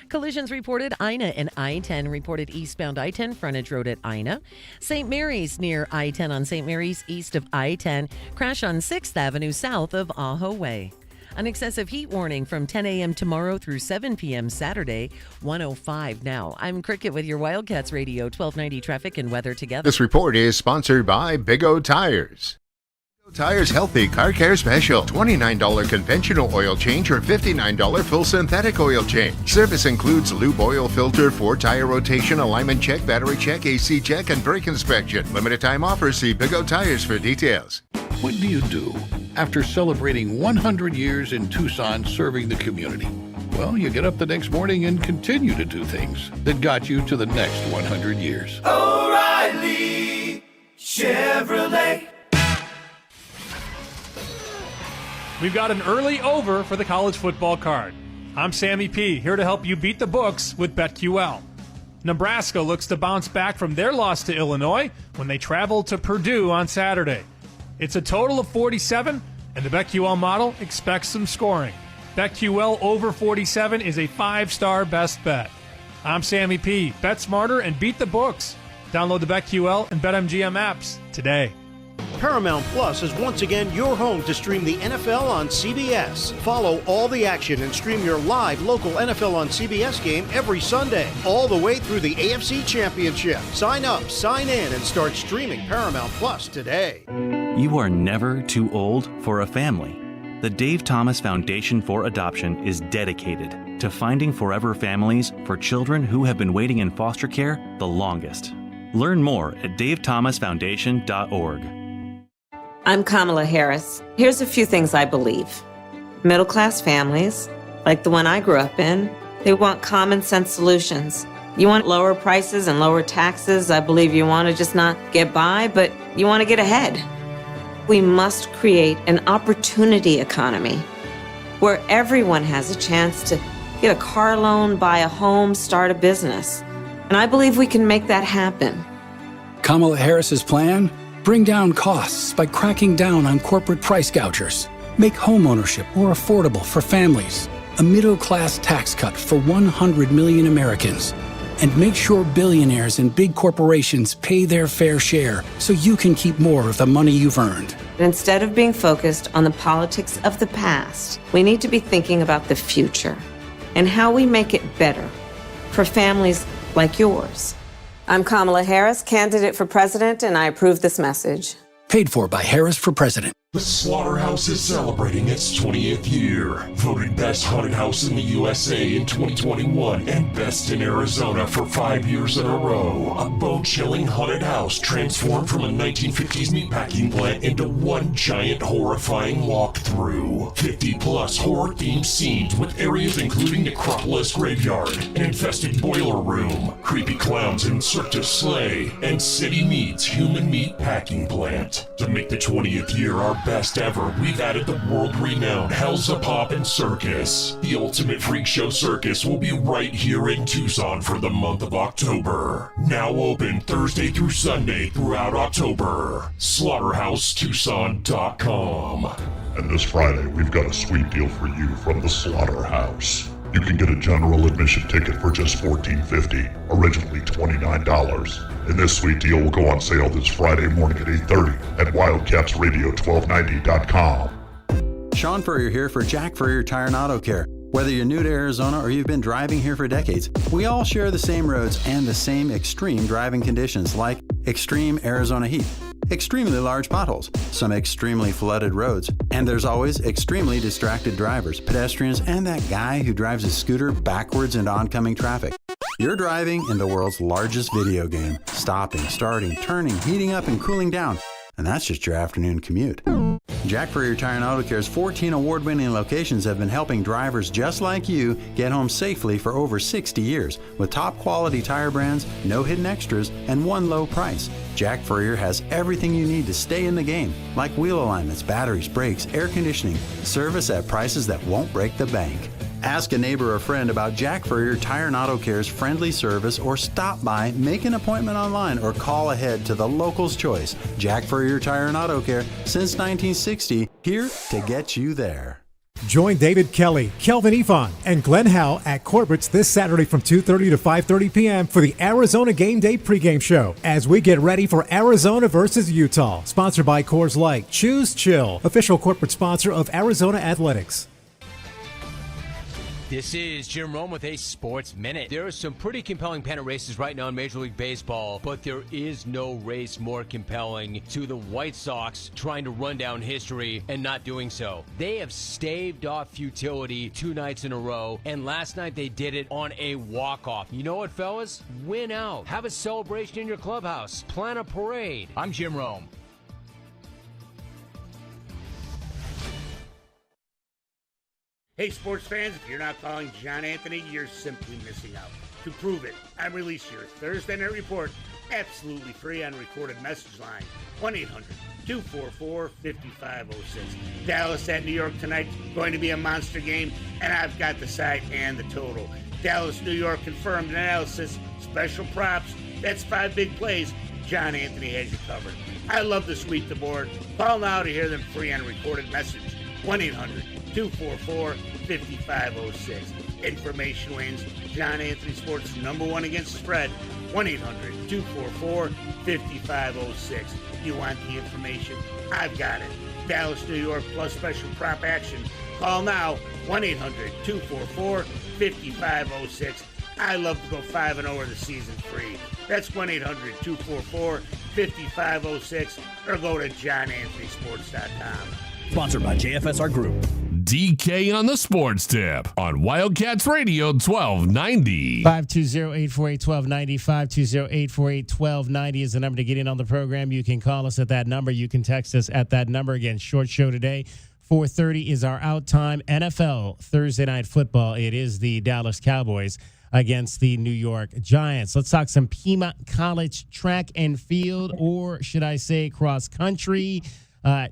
Collisions reported. Ina and I-10 reported eastbound I-10 frontage road at Ina. St. Mary's near I-10 on St. Mary's east of I-10. Crash on 6th Avenue south of Ajo Way. An excessive heat warning from 10 a.m. tomorrow through 7 p.m. Saturday, 105 now. I'm Cricket with your Wildcats Radio 1290 traffic and weather together. This report is sponsored by Big O Tires. Big O Tires Healthy Car Care Special. $29 conventional oil change or $59 full synthetic oil change. Service includes lube oil filter, 4-tire rotation, alignment check, battery check, AC check, and brake inspection. Limited time offer. See Big O Tires for details. What do you do after celebrating 100 years in Tucson serving the community? Well, you get up the next morning and continue to do things that got you to the next 100 years. O'Reilly Chevrolet. We've got an early over for the college football card. I'm Sammy P, here to help you beat the books with BetQL. Nebraska looks to bounce back from their loss to Illinois when they travel to Purdue on Saturday. It's a total of 47, and the BetQL model expects some scoring. BetQL over 47 is a 5-star best bet. I'm Sammy P. Bet smarter and beat the books. Download the BetQL and BetMGM apps today. Paramount Plus is once again your home to stream the NFL on CBS. Follow all the action and stream your live local NFL on CBS game every Sunday, all the way through the AFC Championship. Sign up, sign in, and start streaming Paramount Plus today. You are never too old for a family. The Dave Thomas Foundation for Adoption is dedicated to finding forever families for children who have been waiting in foster care the longest. Learn more at davethomasfoundation.org. I'm Kamala Harris. Here's a few things I believe. Middle-class families, like the one I grew up in, they want common sense solutions. You want lower prices and lower taxes. I believe you want to just not get by, but you want to get ahead. We must create an opportunity economy where everyone has a chance to get a car loan, buy a home, start a business. And I believe we can make that happen. Kamala Harris's plan? Bring down costs by cracking down on corporate price gougers. Make homeownership more affordable for families. A middle-class tax cut for 100 million Americans. And make sure billionaires and big corporations pay their fair share so you can keep more of the money you've earned. Instead of being focused on the politics of the past, we need to be thinking about the future and how we make it better for families like yours. I'm Kamala Harris, candidate for president, and I approve this message. Paid for by Harris for President. The Slaughterhouse is celebrating its 20th year. Voted Best Haunted House in the USA in 2021 and Best in Arizona for 5 years in a row. A bone-chilling haunted house transformed from a 1950s meatpacking plant into one giant horrifying walkthrough. 50-plus horror-themed scenes with areas including Necropolis Graveyard, an infested boiler room, creepy clowns in Cirque du Soleil, and City Meats Human Meat Packing Plant. To make the 20th year our best ever, we've added the world-renowned Hell's a Poppin' Circus. The ultimate freak show circus will be right here in Tucson for the month of October. Now open Thursday through Sunday throughout October. SlaughterhouseTucson.com. And this Friday, we've got a sweet deal for you from the Slaughterhouse. You can get a general admission ticket for just $14.50, originally $29. And this sweet deal will go on sale this Friday morning at 8:30 at WildcatsRadio1290.com. Sean Furrier here for Jack Furrier Tire and Auto Care. Whether you're new to Arizona or you've been driving here for decades, we all share the same roads and the same extreme driving conditions like extreme Arizona heat, extremely large potholes, some extremely flooded roads, and there's always extremely distracted drivers, pedestrians, and that guy who drives his scooter backwards into oncoming traffic. You're driving in the world's largest video game, stopping, starting, turning, heating up, and cooling down. And that's just your afternoon commute. Jack Furrier Tire and Auto Care's 14 award-winning locations have been helping drivers just like you get home safely for over 60 years. With top-quality tire brands, no hidden extras, and one low price. Jack Furrier has everything you need to stay in the game, like wheel alignments, batteries, brakes, air conditioning, service at prices that won't break the bank. Ask a neighbor or friend about Jack Furrier Tire and Auto Care's friendly service, or stop by, make an appointment online, or call ahead to the local's choice. Jack Furrier Tire and Auto Care, since 1960, here to get you there. Join David Kelly, Kelvin Ifan, and Glenn Howe at Corbett's this Saturday from 2:30 to 5:30 p.m. for the Arizona Game Day pregame show as we get ready for Arizona versus Utah. Sponsored by Coors Light. Choose Chill, official corporate sponsor of Arizona Athletics. This is Jim Rome with a Sports Minute. There are some pretty compelling pennant races right now in Major League Baseball, but there is no race more compelling to the White Sox trying to run down history and not doing so. They have staved off futility 2 nights in a row, and last night they did it on a walk-off. You know what, fellas? Win out. Have a celebration in your clubhouse. Plan a parade. I'm Jim Rome. Hey, sports fans, if you're not calling John Anthony, you're simply missing out. To prove it, I release your Thursday Night Report absolutely free on recorded message line, 1-800-244-5506. Dallas at New York tonight, going to be a monster game, and I've got the side and the total. Dallas, New York confirmed analysis, special props, that's 5 big plays. John Anthony has you covered. I love to sweep the board. Call now to hear them free on recorded message, 1-800-244-5506. Information wins. John Anthony Sports #1 against the spread. 1-800-244-5506. You want the information? I've got it. Dallas, New York plus special prop action. Call now. 1-800-244-5506. I love to go 5-0 the season free. That's 1-800-244-5506 or go to johnanthonysports.com. Sponsored by JFSR Group. DK on the Sports Tip on Wildcats Radio 1290. 520-848-1290. 520-848-1290 is the number to get in on the program. You can call us at that number. You can text us at that number. Again, short show today. 4:30 is our out time. NFL Thursday Night Football. It is the Dallas Cowboys against the New York Giants. Let's talk some Pima College track and field, or should I say cross country.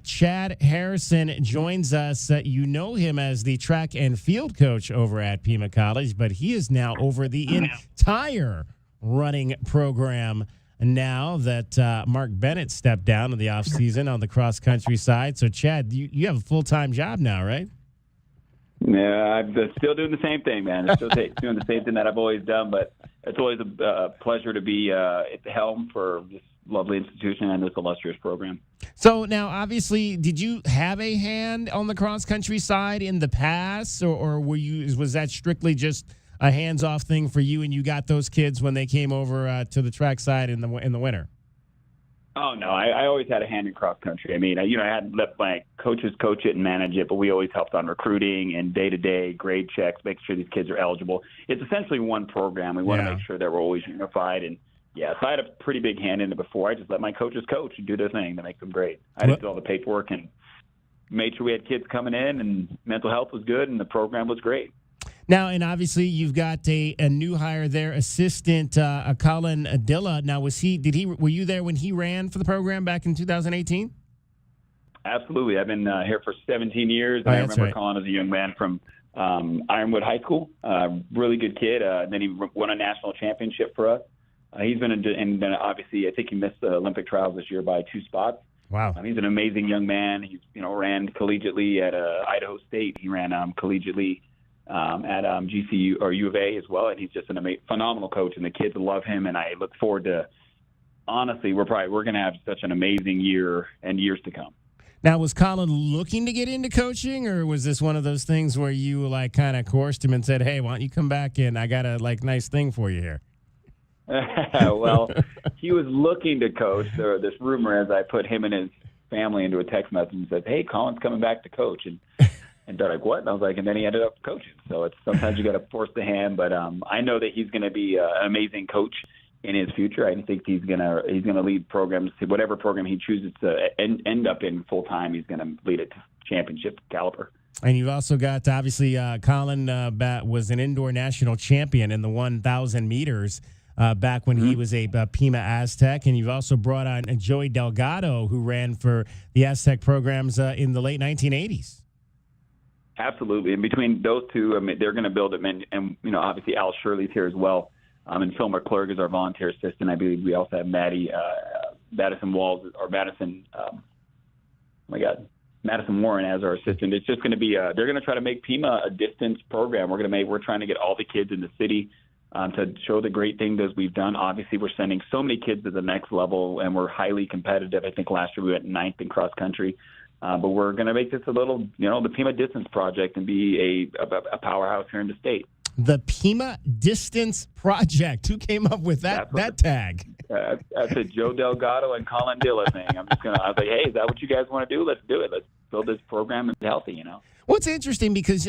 Chad Harrison joins us. You know him as the track and field coach over at Pima College, but he is now over the entire running program now that Mark Bennett stepped down in the offseason on the cross country side. So, Chad, you have a full-time job now, right? Yeah, I'm still doing the same thing, man. I'm still doing the same thing that I've always done, but it's always a pleasure to be at the helm for this lovely institution and this illustrious program. So now, obviously, did you have a hand on the cross-country side in the past, or was that strictly just a hands-off thing for you and you got those kids when they came over to the track side in the winter? Oh, no, I always had a hand in cross country. I mean, I had let my coaches coach it and manage it, but we always helped on recruiting and day-to-day grade checks, making sure these kids are eligible. It's essentially one program. We want to make sure that we're always unified. And, yeah, so I had a pretty big hand in it before. I just let my coaches coach and do their thing to make them great. I just did all the paperwork and made sure we had kids coming in, and mental health was good, and the program was great. Now, and obviously you've got a new hire there, assistant Colin Dilla. Now, were you there when he ran for the program back in 2018? Absolutely. I've been here for 17 years, and I remember Colin as a young man from Ironwood High School. Really good kid. Then he won a national championship for us. He's been and then obviously I think he missed the Olympic trials this year by 2 spots. Wow. He's an amazing young man. He ran collegiately at Idaho State. He ran collegiately at GCU or U of A as well, and he's just a phenomenal coach, and the kids love him. And I look forward to, honestly, we're going to have such an amazing year and years to come. Now, was Colin looking to get into coaching, or was this one of those things where you kind of coerced him and said, "Hey, why don't you come back and I got a nice thing for you here"? Well, he was looking to coach. There was this rumor as I put him and his family into a text message and said, "Hey, Colin's coming back to coach," and they're like, "What?" And I was like, and then he ended up coaching. So it's sometimes you got to force the hand, but I know that he's going to be an amazing coach in his future. I think he's gonna lead programs, whatever program he chooses to end up in full time. He's going to lead it to championship caliber. And you've also got, obviously, Colin was an indoor national champion in the 1,000 meters back when he was a Pima Aztec. And you've also brought on Joey Delgado, who ran for the Aztec programs in the late 1980s. Absolutely. And between those two, I mean, they're going to build it. And obviously Al Shirley's here as well. And Phil McClurg is our volunteer assistant. I believe we also have Madison Walls, or Madison, Madison Warren as our assistant. It's just going to be, they're going to try to make Pima a distance program. We're trying to get all the kids in the city to show the great things that we've done. Obviously, we're sending so many kids to the next level, and we're highly competitive. I think last year we went 9th in cross country. But we're going to make this a little, the Pima Distance Project, and be a powerhouse here in the state. The Pima Distance Project. Who came up with that tag? That's a Joe Delgado and Colin Dilla thing. I was like, hey, is that what you guys want to do? Let's do it. Let's build this program and healthy, Well, it's interesting because,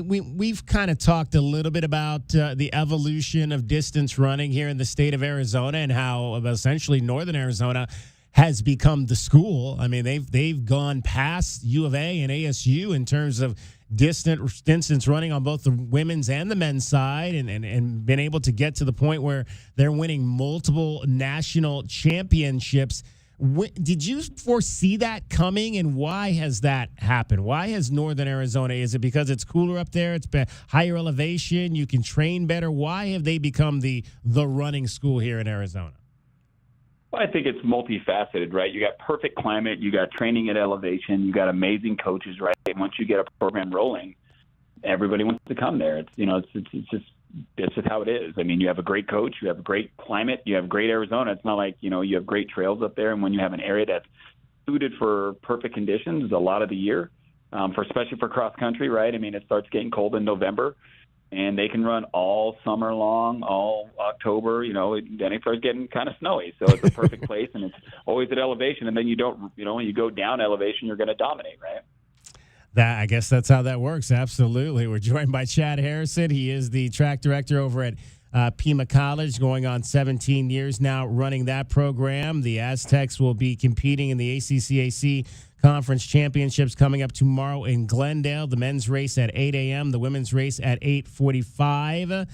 we've kind of talked a little bit about the evolution of distance running here in the state of Arizona, and how essentially Northern Arizona has become the school. I mean, they've gone past U of A and ASU in terms of distance running on both the women's and the men's side, and been able to get to the point where they're winning multiple national championships. Did you foresee that coming, and why has that happened? Why has Northern Arizona? Is it because it's cooler up there? It's higher elevation? You can train better? Why have they become the running school here in Arizona? Well, I think it's multifaceted, right? You got perfect climate, you got training at elevation, you got amazing coaches, right? And once you get a program rolling, everybody wants to come there. It's just how it is. I mean, you have a great coach, you have a great climate, you have great Arizona. It's not like, you have great trails up there. And when you have an area that's suited for perfect conditions a lot of the year, especially for cross country, right? I mean, it starts getting cold in November, and they can run all summer long, all October, then it starts getting kind of snowy. So it's a perfect place, and it's always at elevation. And then when you go down elevation, you're going to dominate, right? I guess that's how that works. Absolutely. We're joined by Chad Harrison. He is the track director over at Pima College, going on 17 years now running that program. The Aztecs will be competing in the ACCAC Conference Championships coming up tomorrow in Glendale. The men's race at 8 a.m., the women's race at 8:45.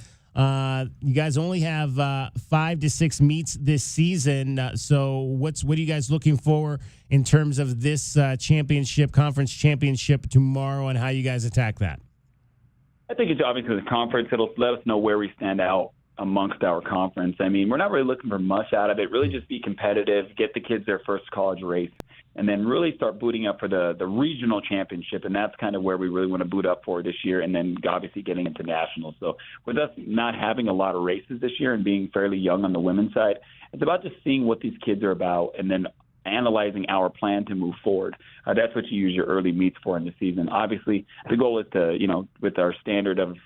You guys only have 5 to 6 meets this season. So what are you guys looking for in terms of this conference championship tomorrow, and how you guys attack that? I think it's obviously the conference. It'll let us know where we stand out amongst our conference. I mean, we're not really looking for much out of it. Really just be competitive, get the kids their first college race, and then really start booting up for the regional championship. And that's kind of where we really want to boot up for this year, and then obviously getting into nationals. So with us not having a lot of races this year and being fairly young on the women's side, it's about just seeing what these kids are about and then analyzing our plan to move forward. That's what you use your early meets for in the season. Obviously, the goal is to, with our standard of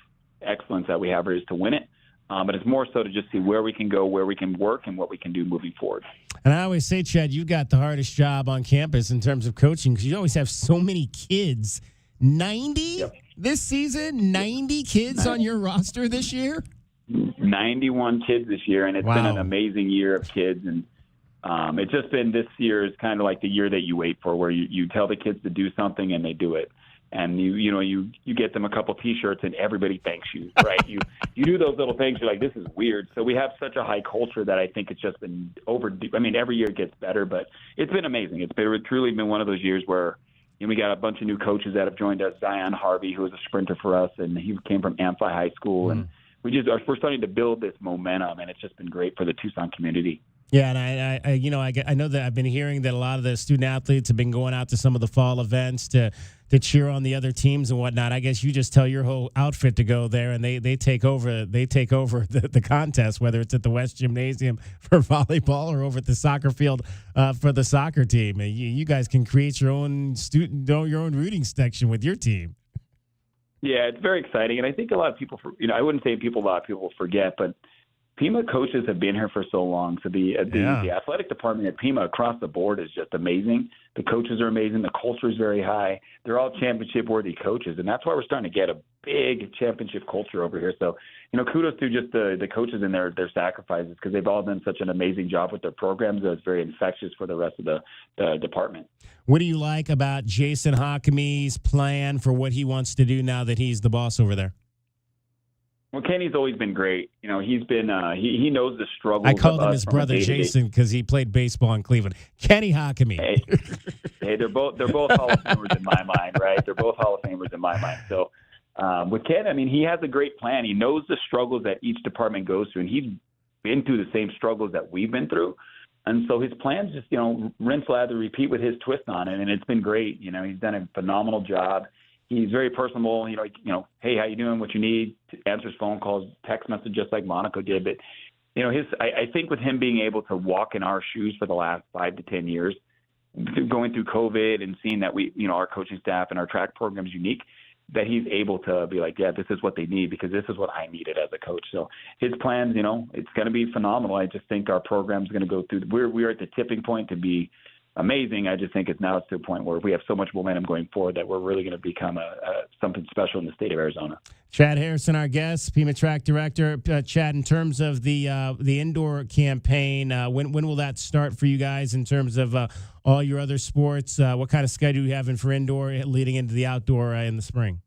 excellence that we have, is to win it. But it's more so to just see where we can go, where we can work, and what we can do moving forward. And I always say, Chad, you got the hardest job on campus in terms of coaching because you always have so many kids. 90 this season? 90 kids on your roster this year? 91 kids this year, and it's been an amazing year of kids. And it's just been, this year is kind of like the year that you wait for, where you tell the kids to do something and they do it. And you get them a couple T-shirts and everybody thanks you, right? you do those little things. You're like, this is weird. So we have such a high culture that I think it's just been I mean, every year it gets better, but it's been amazing. It's truly been one of those years where we got a bunch of new coaches that have joined us. Zion Harvey, who was a sprinter for us, and he came from Amphi High School, and we're starting to build this momentum, and it's just been great for the Tucson community. Yeah, and I know that I've been hearing that a lot of the student athletes have been going out to some of the fall events to cheer on the other teams and whatnot. I guess you just tell your whole outfit to go there, and they take over the contest, whether it's at the West Gymnasium for volleyball or over at the soccer field for the soccer team. You guys can create your own rooting section with your team. Yeah, it's very exciting, and I think a lot of people, I wouldn't say a lot of people forget, but Pima coaches have been here for so long. So the athletic department at Pima across the board is just amazing. The coaches are amazing. The culture is very high. They're all championship-worthy coaches, and that's why we're starting to get a big championship culture over here. So, kudos to just the coaches and their sacrifices, because they've all done such an amazing job with their programs. It's very infectious for the rest of the department. What do you like about Jason Hockamy's plan for what he wants to do now that he's the boss over there? Well, Kenny's always been great. He's been he knows the struggles. I called of him us his from a brother day-to-day. Jason because he played baseball in Cleveland. Kenny Hockamy. Hey, they're both Hall of Famers in my mind, right? They're both Hall of Famers in my mind. So with Ken, I mean, he has a great plan. He knows the struggles that each department goes through, and he's been through the same struggles that we've been through. And so his plans just, rinse, lather, repeat with his twist on it, and it's been great. He's done a phenomenal job. He's very personable. Hey, how you doing? What you need? Answers phone calls, text message, just like Monaco did. But I think with him being able to walk in our shoes for the last 5 to 10 years, going through COVID and seeing that our coaching staff and our track program is unique, that he's able to be like, yeah, this is what they need because this is what I needed as a coach. So his plans, it's going to be phenomenal. I just think our program's going to go through. We're at the tipping point to be amazing. I just think it's to a point where we have so much momentum going forward that we're really going to become something special in the state of Arizona. Chad Harrison, our guest, Pima Track Director. Chad, in terms of the indoor campaign, when will that start for you guys in terms of all your other sports? What kind of schedule are you having for indoor leading into the outdoor in the spring?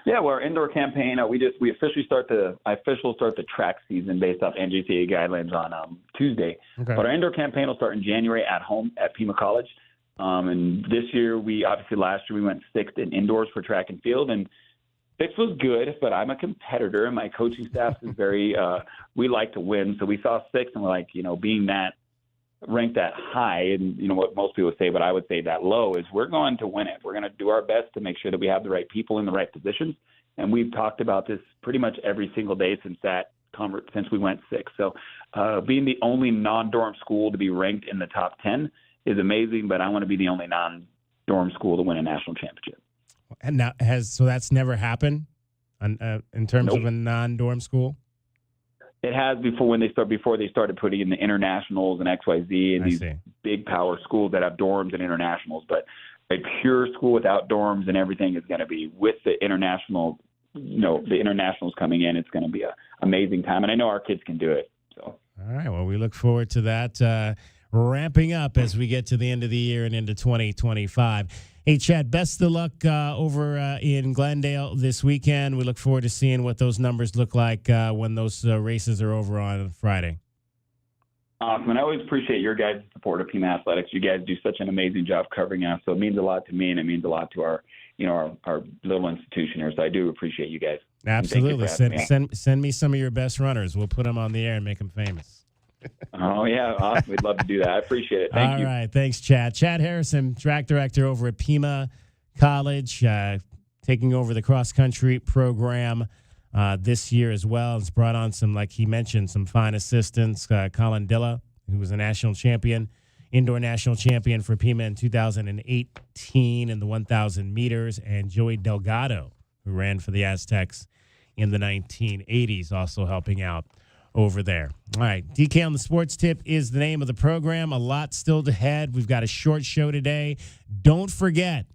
Yeah, well, our indoor campaign, we officially start the track season based off NJCAA guidelines on Tuesday. Okay. But our indoor campaign will start in January at home at Pima College. And this year, last year we went 6th in indoors for track and field, and 6th was good, but I'm a competitor, and my coaching staff is very, we like to win. So we saw 6th, and we're like, being that ranked that high, and what most people say, but I would say that low, is we're going to win it. We're going to do our best to make sure that we have the right people in the right positions, and we've talked about this pretty much every single day since we went 6th. So being the only non-dorm school to be ranked in the top 10 is amazing, but I want to be the only non-dorm school to win a national championship. And now so that's never happened in terms of a non-dorm school? It has before they started putting in the internationals and XYZ and these big power schools that have dorms and internationals. But a pure school without dorms and everything is going to be, with the international, the internationals coming in, it's going to be an amazing time. And I know our kids can do it. So. All right. Well, we look forward to that ramping up as we get to the end of the year and into 2025. Hey, Chad, best of luck over in Glendale this weekend. We look forward to seeing what those numbers look like when those races are over on Friday. Awesome. And I always appreciate your guys' support of Pima Athletics. You guys do such an amazing job covering us. So it means a lot to me, and it means a lot to our little institution here. So I do appreciate you guys. Absolutely. Send me some of your best runners. We'll put them on the air and make them famous. Oh, yeah. Awesome. We'd love to do that. I appreciate it. Thank you. All right. Thanks, Chad. Chad Harrison, track director over at Pima College, taking over the cross-country program this year as well. It's brought on some, like he mentioned, some fine assistants. Colin Dilla, who was a national champion, indoor national champion for Pima in 2018 in the 1,000 meters, and Joey Delgado, who ran for the Aztecs in the 1980s, also helping out over there. All right, DK on the Sports Tip is the name of the program. A lot still ahead. We've got a short show today. Don't forget,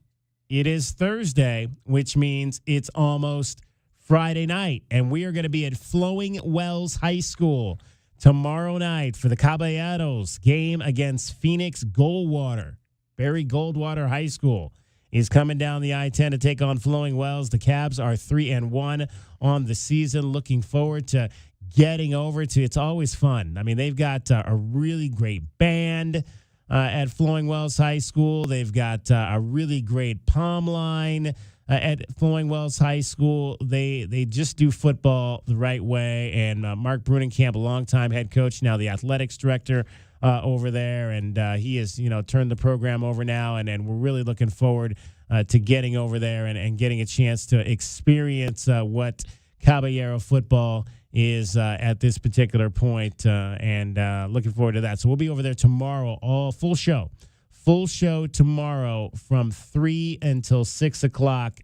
it is Thursday, which means it's almost Friday night, and we are going to be at Flowing Wells High School tomorrow night for the Caballeros game against Phoenix Goldwater. Barry Goldwater High School is coming down the I-10 to take on Flowing Wells. The Cabs are 3-1 on the season. Looking forward to getting over to. It's always fun. I mean, they've got a really great band at Flowing Wells High School. They've got a really great pom line at Flowing Wells High School. They just do football the right way. And Mark Brunenkamp, a longtime head coach, now the athletics director over there, and he has turned the program over now, and we're really looking forward to getting over there and getting a chance to experience what Caballero football is at this particular point, and looking forward to that. So we'll be over there tomorrow, all full show tomorrow from 3 until 6 o'clock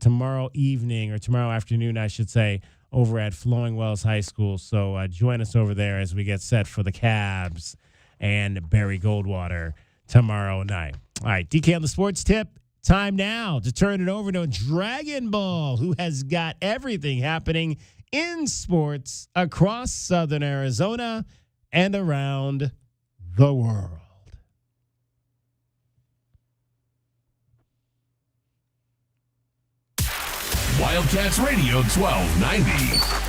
tomorrow evening, or tomorrow afternoon, I should say, over at Flowing Wells High School. So join us over there as we get set for the Cabs and Barry Goldwater tomorrow night. All right, DK on the Sports Tip. Time now to turn it over to Dragon Ball, who has got everything happening in sports across Southern Arizona and around the world. Wildcats Radio 1290.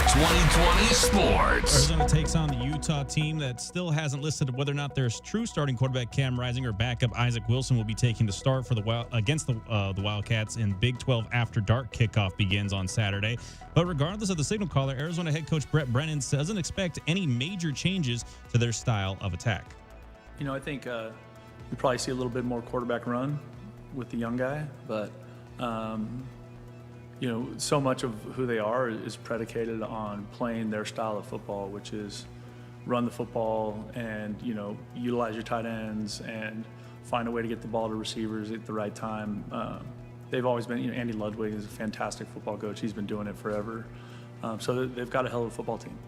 2020 Sports. Arizona takes on the Utah team that still hasn't listed whether or not their true starting quarterback Cam Rising or backup Isaac Wilson will be taking the start for against the Wildcats in Big 12 After Dark kickoff begins on Saturday. But regardless of the signal caller, Arizona head coach Brett Brennan doesn't expect any major changes to their style of attack. I think we probably see a little bit more quarterback run with the young guy, but so much of who they are is predicated on playing their style of football, which is run the football and, utilize your tight ends and find a way to get the ball to receivers at the right time. They've always been, Andy Ludwig is a fantastic football coach. He's been doing it forever. So they've got a hell of a football team.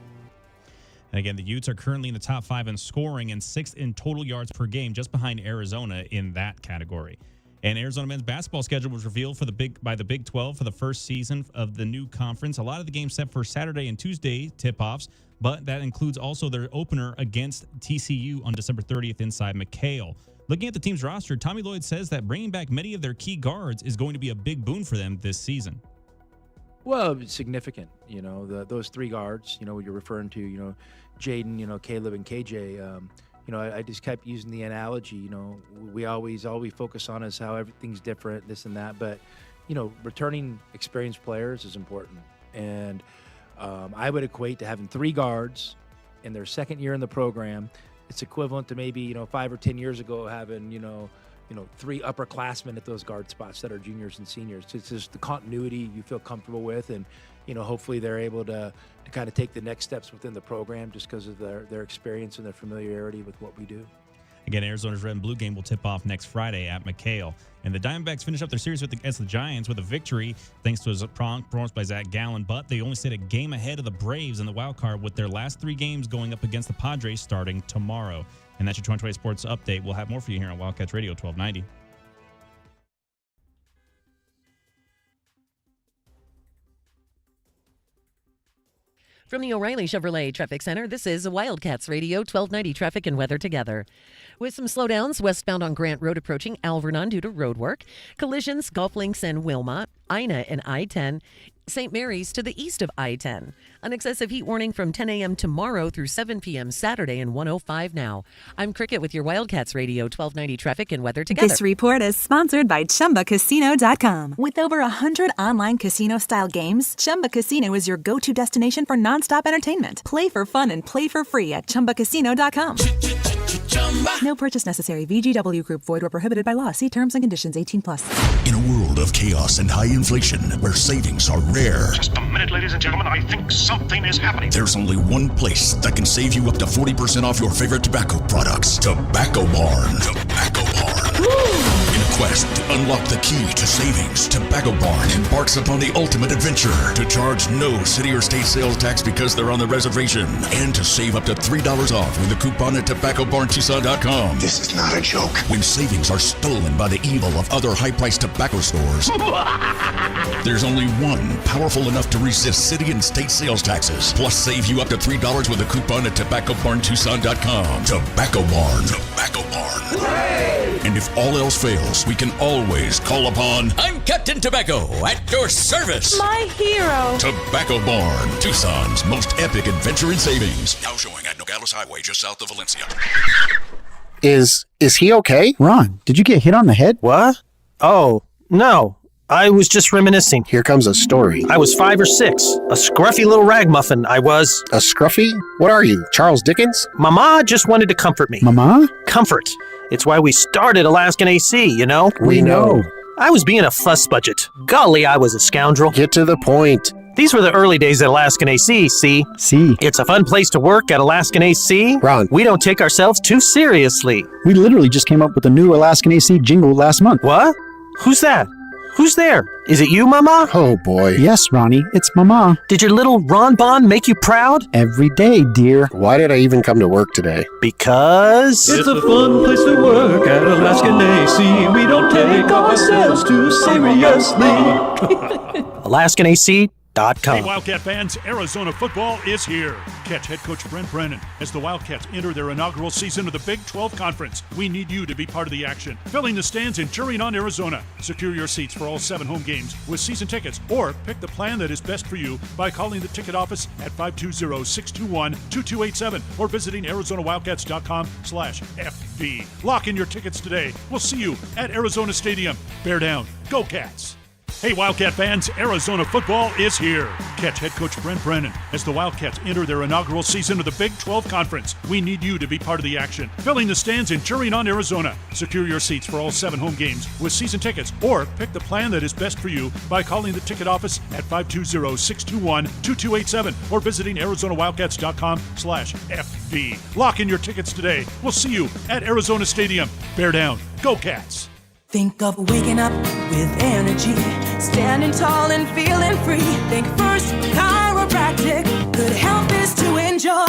And again, the Utes are currently in the top 5 in scoring and 6th in total yards per game, just behind Arizona in that category. And Arizona men's basketball schedule was revealed by the Big 12 for the first season of the new conference. A lot of the games set for Saturday and Tuesday tip-offs, but that includes also their opener against TCU on December 30th inside McHale. Looking at the team's roster, Tommy Lloyd says that bringing back many of their key guards is going to be a big boon for them this season. Well, it's significant. Those 3 guards, what you're referring to, Jaden, Caleb, and KJ. I just kept using the analogy, all we focus on is how everything's different, this and that. But, returning experienced players is important. And I would equate to having 3 guards in their second year in the program. It's equivalent to maybe, 5 or 10 years ago having, 3 upperclassmen at those guard spots that are juniors and seniors. It's just the continuity you feel comfortable with. And, hopefully they're able to kind of take the next steps within the program just because of their experience and their familiarity with what we do. Again, Arizona's Red and Blue game will tip off next Friday at McHale. And the Diamondbacks finish up their series against the Giants with a victory thanks to a prompt performance by Zach Gallen, but they only sit a game ahead of the Braves in the wild card with their last 3 games going up against the Padres starting tomorrow. And that's your 2020 Sports Update. We'll have more for you here on Wildcats Radio 1290. From the O'Reilly Chevrolet Traffic Center, this is Wildcats Radio 1290 Traffic and Weather Together. With some slowdowns westbound on Grant Road approaching Alvernon due to road work, collisions Golf Links and Wilmot, Ina and I-10, St. Mary's to the east of I-10. An excessive heat warning from 10 a.m. tomorrow through 7 p.m. Saturday and 105 now. I'm Cricket with your Wildcats Radio 1290 Traffic and Weather Together. This report is sponsored by ChumbaCasino.com. With over 100 online casino-style games, Chumba Casino is your go-to destination for nonstop entertainment. Play for fun and play for free at ChumbaCasino.com. No purchase necessary. VGW Group. Void where prohibited by law. See terms and conditions. 18+. In a world of chaos and high inflation, where savings are rare, just a minute, ladies and gentlemen. I think something is happening. There's only one place that can save you up to 40% off your favorite tobacco products. Tobacco Barn. Tobacco Barn. In a quest to unlock the key to savings, Tobacco Barn embarks upon the ultimate adventure to charge no city or state sales tax because they're on the reservation, and to save up to $3 off with a coupon at TobaccoBarnTucson.com. This is not a joke. When savings are stolen by the evil of other high-priced tobacco stores, there's only one powerful enough to resist city and state sales taxes. Plus, save you up to $3 with a coupon at TobaccoBarnTucson.com. Tobacco Barn. Tobacco Barn. Hooray! And if all else fails, we can always call upon... I'm Captain Tobacco, at your service. My hero. Tobacco Barn, Tucson's most epic adventure in savings. Now showing at Nogales Highway, just south of Valencia. Is he okay? Ron, did you get hit on the head? What? Oh, no. I was just reminiscing. Here comes a story. I was 5 or 6. A scruffy little ragamuffin, I was. A scruffy? What are you, Charles Dickens? Mama just wanted to comfort me. Mama? Comfort. It's why we started Alaskan AC, you know? We know. I was being a fuss budget. Golly, I was a scoundrel. Get to the point. These were the early days at Alaskan AC, see? See. It's a fun place to work at Alaskan AC. Ron. We don't take ourselves too seriously. We literally just came up with a new Alaskan AC jingle last month. What? Who's that? Who's there? Is it you, Mama? Oh, boy. Yes, Ronnie, it's Mama. Did your little Ron Bon make you proud? Every day, dear. Why did I even come to work today? Because... It's a fun place to work at Alaskan AC. We don't take ourselves too seriously. AlaskanAC.com. Hey, Wildcat fans, Arizona football is here. Catch head coach Brent Brennan as the Wildcats enter their inaugural season of the Big 12 Conference. We need you to be part of the action, filling the stands and cheering on Arizona. Secure your seats for all 7 home games with season tickets, or pick the plan that is best for you by calling the ticket office at 520-621-2287 or visiting ArizonaWildcats.com/FB. Lock in your tickets today. We'll see you at Arizona Stadium. Bear down. Go Cats! Hey, Wildcat fans, Arizona football is here. Catch head coach Brent Brennan as the Wildcats enter their inaugural season of the Big 12 Conference. We need you to be part of the action, filling the stands and cheering on Arizona. Secure your seats for all 7 home games with season tickets, or pick the plan that is best for you by calling the ticket office at 520-621-2287 or visiting ArizonaWildcats.com/FB. Lock in your tickets today. We'll see you at Arizona Stadium. Bear down. Go Cats! Think of waking up with energy, standing tall and feeling free. Think First Chiropractic, good health is to enjoy.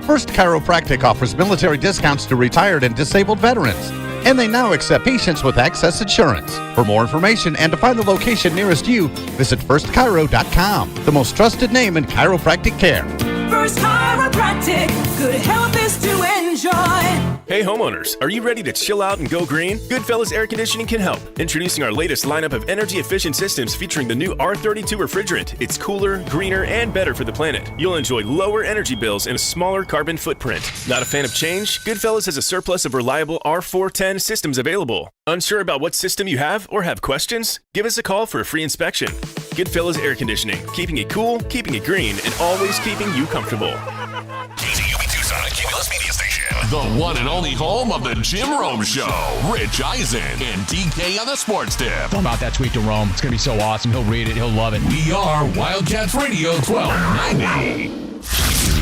First Chiropractic offers military discounts to retired and disabled veterans, and they now accept patients with Access Insurance. For more information and to find the location nearest you, visit firstchiro.com, the most trusted name in chiropractic care. First Chiropractic, good health is to enjoy. Hey homeowners, are you ready to chill out and go green? Goodfellas Air Conditioning can help. Introducing our latest lineup of energy-efficient systems featuring the new R32 refrigerant. It's cooler, greener, and better for the planet. You'll enjoy lower energy bills and a smaller carbon footprint. Not a fan of change? Goodfellas has a surplus of reliable R410 systems available. Unsure about what system you have or have questions? Give us a call for a free inspection. Goodfellas Air Conditioning, keeping it cool, keeping it green, and always keeping you comfortable. KZUB Tucson, Cumulus Media Station. The one and only home of the Jim Rome Show. Rich Eisen and DK on the Sports Tip. Tell him about that tweet to Rome. It's going to be so awesome. He'll read it. He'll love it. We are Wildcats Radio 1290.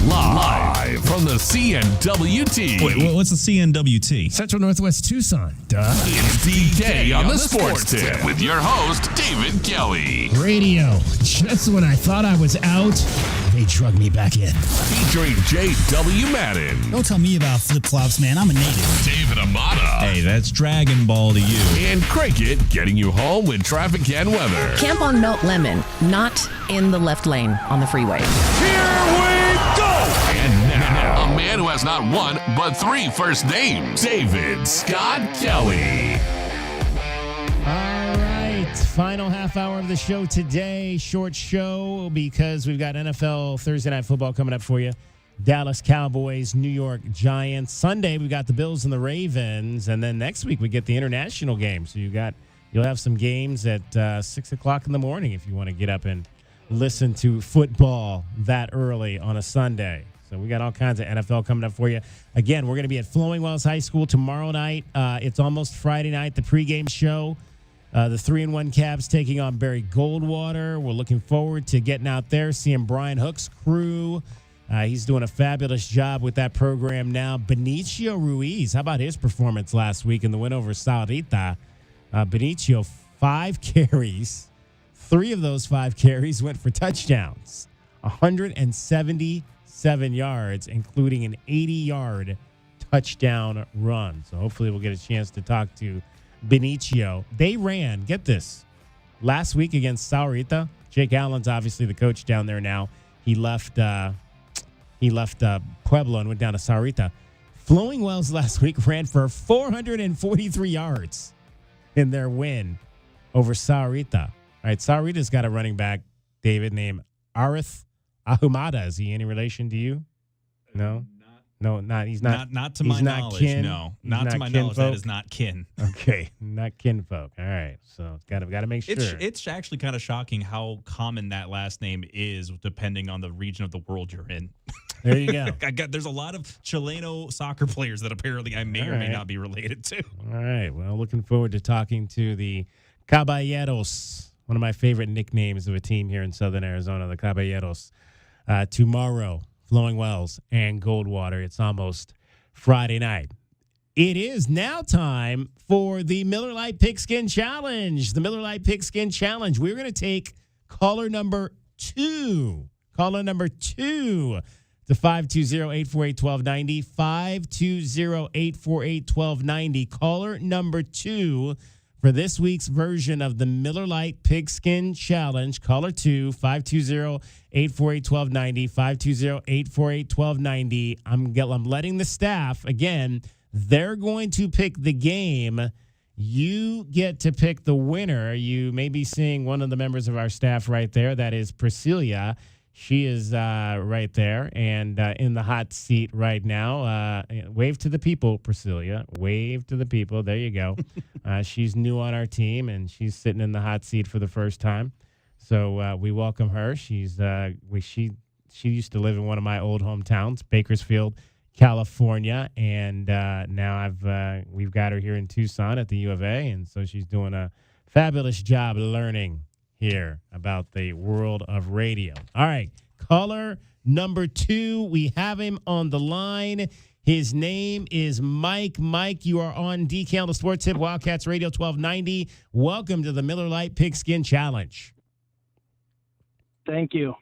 Live from the CNWT. Wait, what's the CNWT? Central Northwest Tucson. Duh. It's DK on the Sports Tip with your host, David Kelly. Radio. Just when I thought I was out, they drug me back in. Featuring J.W. Madden. Don't tell me about flip-flops, man. I'm a native. David Amata. Hey, that's Dragon Ball to you. And Cricket getting you home with traffic and weather. Camp on Melt Lemon, not in the left lane on the freeway. Here we go! And now, a man who has not one, but 3 first names. David Scott Kelly. All right, final half hour of the show today. Short show because we've got NFL Thursday Night Football coming up for you. Dallas Cowboys, New York Giants. Sunday, we've got the Bills and the Ravens. And then next week, we get the international game. So you'll have some games at 6 o'clock in the morning if you want to get up and listen to football that early on a Sunday. So we got all kinds of NFL coming up for you. Again, we're going to be at Flowing Wells High School tomorrow night. It's almost Friday night, the pregame show. The 3-1 Cavs taking on Barry Goldwater. We're looking forward to getting out there, seeing Brian Hook's crew. He's doing a fabulous job with that program now. Benicio Ruiz, how about his performance last week in the win over Saurita? Benicio, 5 carries. 3 of those 5 carries went for touchdowns. 177 yards, including an 80-yard touchdown run. So hopefully we'll get a chance to talk to Benicio. They ran, get this, last week against Saurita. Jake Allen's obviously the coach down there now. He left Pueblo and went down to Saurita. Flowing Wells last week ran for 443 yards in their win over Saurita. All right, Saurita's got a running back, David, named Arith Ahumada. Is he any relation to you? No? No, not. He's not. Not to my knowledge. Kin. No, not to my knowledge. That is not kin. Okay, not kinfolk. All right, so got to make sure. It's actually kind of shocking how common that last name is, depending on the region of the world you're in. There you go. There's a lot of Chileno soccer players that apparently I may or may not be related to. All right. Well, looking forward to talking to the Caballeros, one of my favorite nicknames of a team here in Southern Arizona, the Caballeros, tomorrow. Flowing Wells and Goldwater. It's almost Friday night. It is now time for the Miller Lite Pigskin Challenge. The Miller Lite Pigskin Challenge. We're going to take caller number 2. Caller number 2 to 520-848-1290. 520-848-1290. Caller number 2 for this week's version of the Miller Lite Pigskin Challenge. Caller 2, 520-848-1290, 520-848-1290. I'm letting the staff, again, they're going to pick the game. You get to pick the winner. You may be seeing one of the members of our staff right there. That is Priscilla. She is right there and in the hot seat right now. Wave to the people, Priscilla. Wave to the people. There you go. She's new on our team, and she's sitting in the hot seat for the first time. So we welcome her. She used to live in one of my old hometowns, Bakersfield, California, and now we've got her here in Tucson at the U of A, and so she's doing a fabulous job learning here about the world of radio. All right, caller number 2, we have him on the line. His name is Mike. Mike, you are on DK, the Sports Hit Wildcats Radio 1290. Welcome to the Miller Lite Pigskin Challenge. Thank you.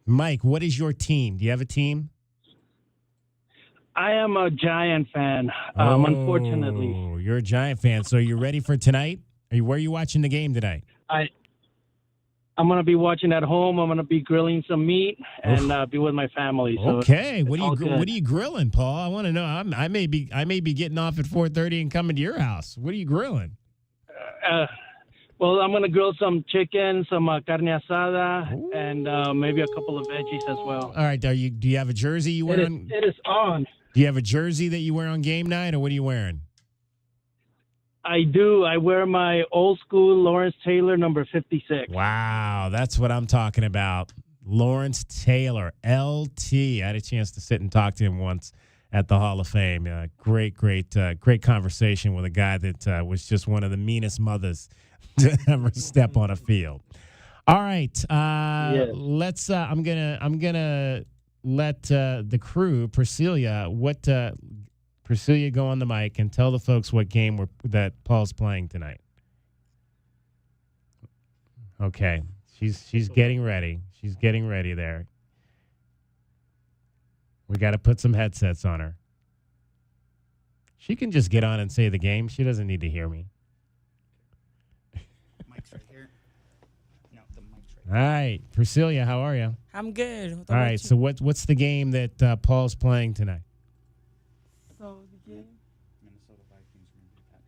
Mike, what is your team? Do you have a team? I am a Giant fan, unfortunately. Oh, you're a Giant fan. So you're ready for tonight? Where are you watching the game tonight? I'm going to be watching at home. I'm going to be grilling some meat and be with my family. So okay. What are you grilling, Paul? I want to know. I may be getting off at 4:30 and coming to your house. What are you grilling? Well, I'm going to grill some chicken, some carne asada, and maybe a couple of veggies as well. All right. Do you have a jersey you wear? It is on. Do you have a jersey that you wear on game night, or what are you wearing? I do. I wear my old school Lawrence Taylor number 56. Wow, that's what I'm talking about. Lawrence Taylor, LT. I had a chance to sit and talk to him once at the Hall of Fame. Great conversation with a guy that was just one of the meanest mothers to ever step on a field. All right, let's. I'm gonna let the crew, Priscilla, Priscilla, go on the mic and tell the folks what game that Paul's playing tonight. Okay. She's getting ready. She's getting ready there. We got to put some headsets on her. She can just get on and say the game. She doesn't need to hear me. Mic's right here. No, the mic's right here. All right. Priscilla, how are you? I'm good. All right. So what's the game that Paul's playing tonight? So the game?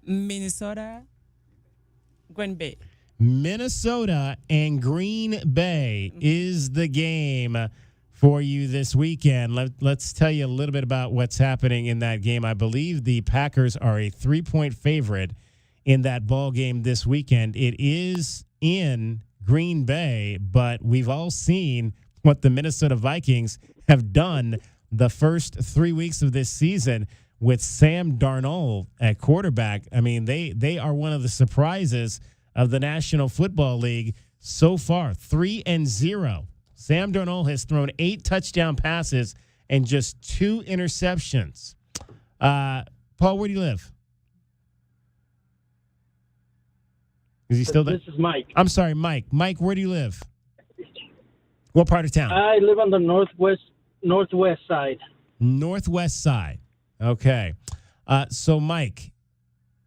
Minnesota, Green Bay. Minnesota and Green Bay is the game for you this weekend. Let's tell you a little bit about what's happening in that game. I believe the Packers are a 3-point favorite in that ball game this weekend. It is in Green Bay, but we've all seen what the Minnesota Vikings have done the first 3 weeks of this season with Sam Darnold at quarterback. I mean, they are one of the surprises of the National Football League so far. 3-0 Sam Darnold has thrown 8 touchdown passes and just 2 interceptions. Paul, where do you live? Is he still there? This is Mike. I'm sorry, Mike. Mike, where do you live? What part of town? I live on the northwest side. Northwest side. Okay. So, Mike,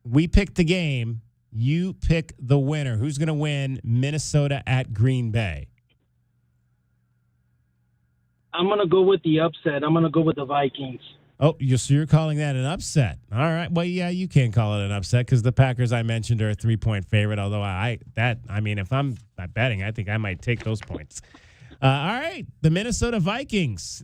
we picked the game. You pick the winner. Who's going to win Minnesota at Green Bay? I'm going to go with the upset. I'm going to go with the Vikings. Oh, so you're calling that an upset. All right. Well, yeah, you can call it an upset because the Packers I mentioned are a 3-point favorite, although if I'm not betting, I think I might take those points. All right. The Minnesota Vikings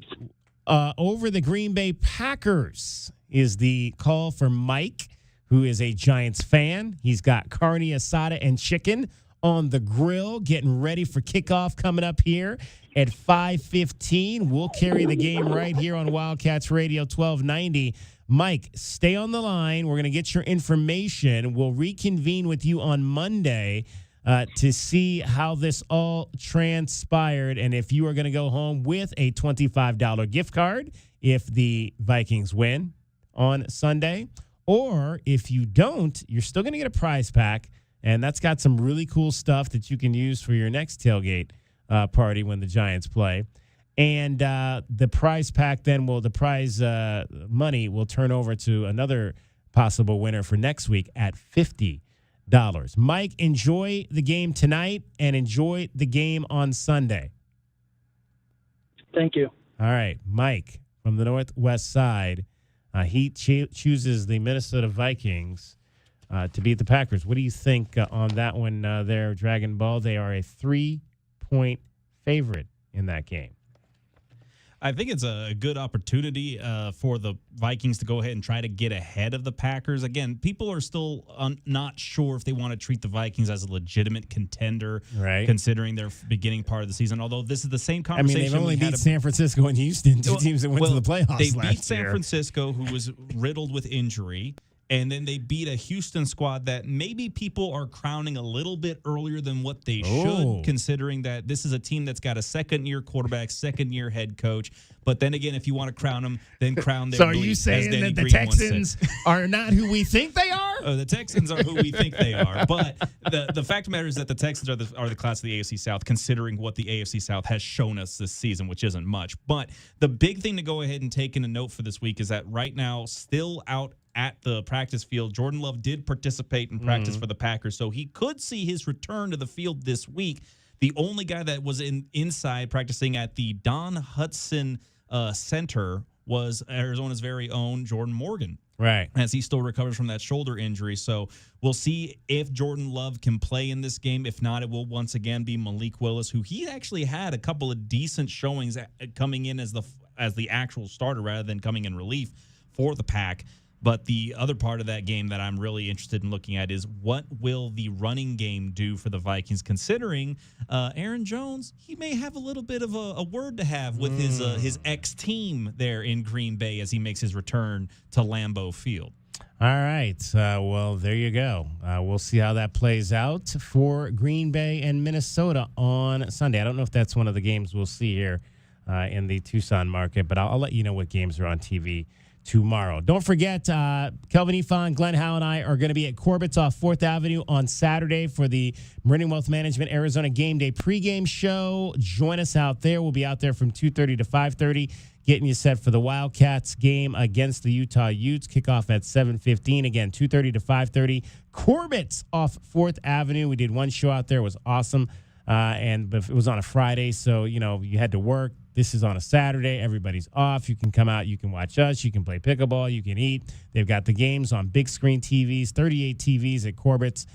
over the Green Bay Packers is the call for Mike, who is a Giants fan. He's got carne asada and chicken on the grill, getting ready for kickoff coming up here at 5:15. We'll carry the game right here on Wildcats Radio 1290. Mike, stay on the line. We're going to get your information. We'll reconvene with you on Monday to see how this all transpired and if you are going to go home with a $25 gift card if the Vikings win on Sunday. Or if you don't, you're still going to get a prize pack, and that's got some really cool stuff that you can use for your next tailgate party when the Giants play. And the prize pack the prize money will turn over to another possible winner for next week at $50. Mike, enjoy the game tonight and enjoy the game on Sunday. Thank you. All right, Mike from the Northwest side. He chooses the Minnesota Vikings to beat the Packers. What do you think on that one there, Dragon Ball? They are a 3-point favorite in that game. I think it's a good opportunity for the Vikings to go ahead and try to get ahead of the Packers. Again, people are still not sure if they want to treat the Vikings as a legitimate contender, right? Considering their beginning part of the season. Although this is the same conversation. They've only beat San Francisco and Houston, two teams that went to the playoffs They last beat San year. Francisco, who was riddled with injury. And then they beat a Houston squad that maybe people are crowning a little bit earlier than what they should, considering that this is a team that's got a second-year quarterback, second-year head coach. But then again, if you want to crown them, then crown them. So are you saying that the Texans are not who we think they are? The Texans are who we think they are. But the fact of the matter is that the Texans are the class of the AFC South, considering what the AFC South has shown us this season, which isn't much. But the big thing to go ahead and take in a note for this week is that right now, still out at the practice field, Jordan Love did participate in practice for the Packers, so he could see his return to the field this week. The only guy that was inside practicing at the Don Hutson Center was Arizona's very own Jordan Morgan. Right. As he still recovers from that shoulder injury. So we'll see if Jordan Love can play in this game. If not, it will once again be Malik Willis, who he actually had a couple of decent showings coming in as the actual starter rather than coming in relief for the Pack. But the other part of that game that I'm really interested in looking at is what will the running game do for the Vikings, considering Aaron Jones, he may have a little bit of a word to have with his ex-team there in Green Bay as he makes his return to Lambeau Field. All right. Well, there you go. We'll see how that plays out for Green Bay and Minnesota on Sunday. I don't know if that's one of the games we'll see here in the Tucson market, but I'll let you know what games are on TV tomorrow. Don't forget, Kelvin Ifan, Glenn Howe, and I are going to be at Corbett's off 4th Avenue on Saturday for the Meridian Wealth Management Arizona Game Day pregame show. Join us out there. We'll be out there from 2:30 to 5:30, getting you set for the Wildcats game against the Utah Utes. Kickoff at 7:15. Again, 2:30 to 5:30. Corbett's off 4th Avenue. We did one show out there. It was awesome. And it was on a Friday, so, you had to work. This is on a Saturday. Everybody's off. You can come out. You can watch us. You can play pickleball. You can eat. They've got the games on big screen TVs, 38 TVs at Corbett's.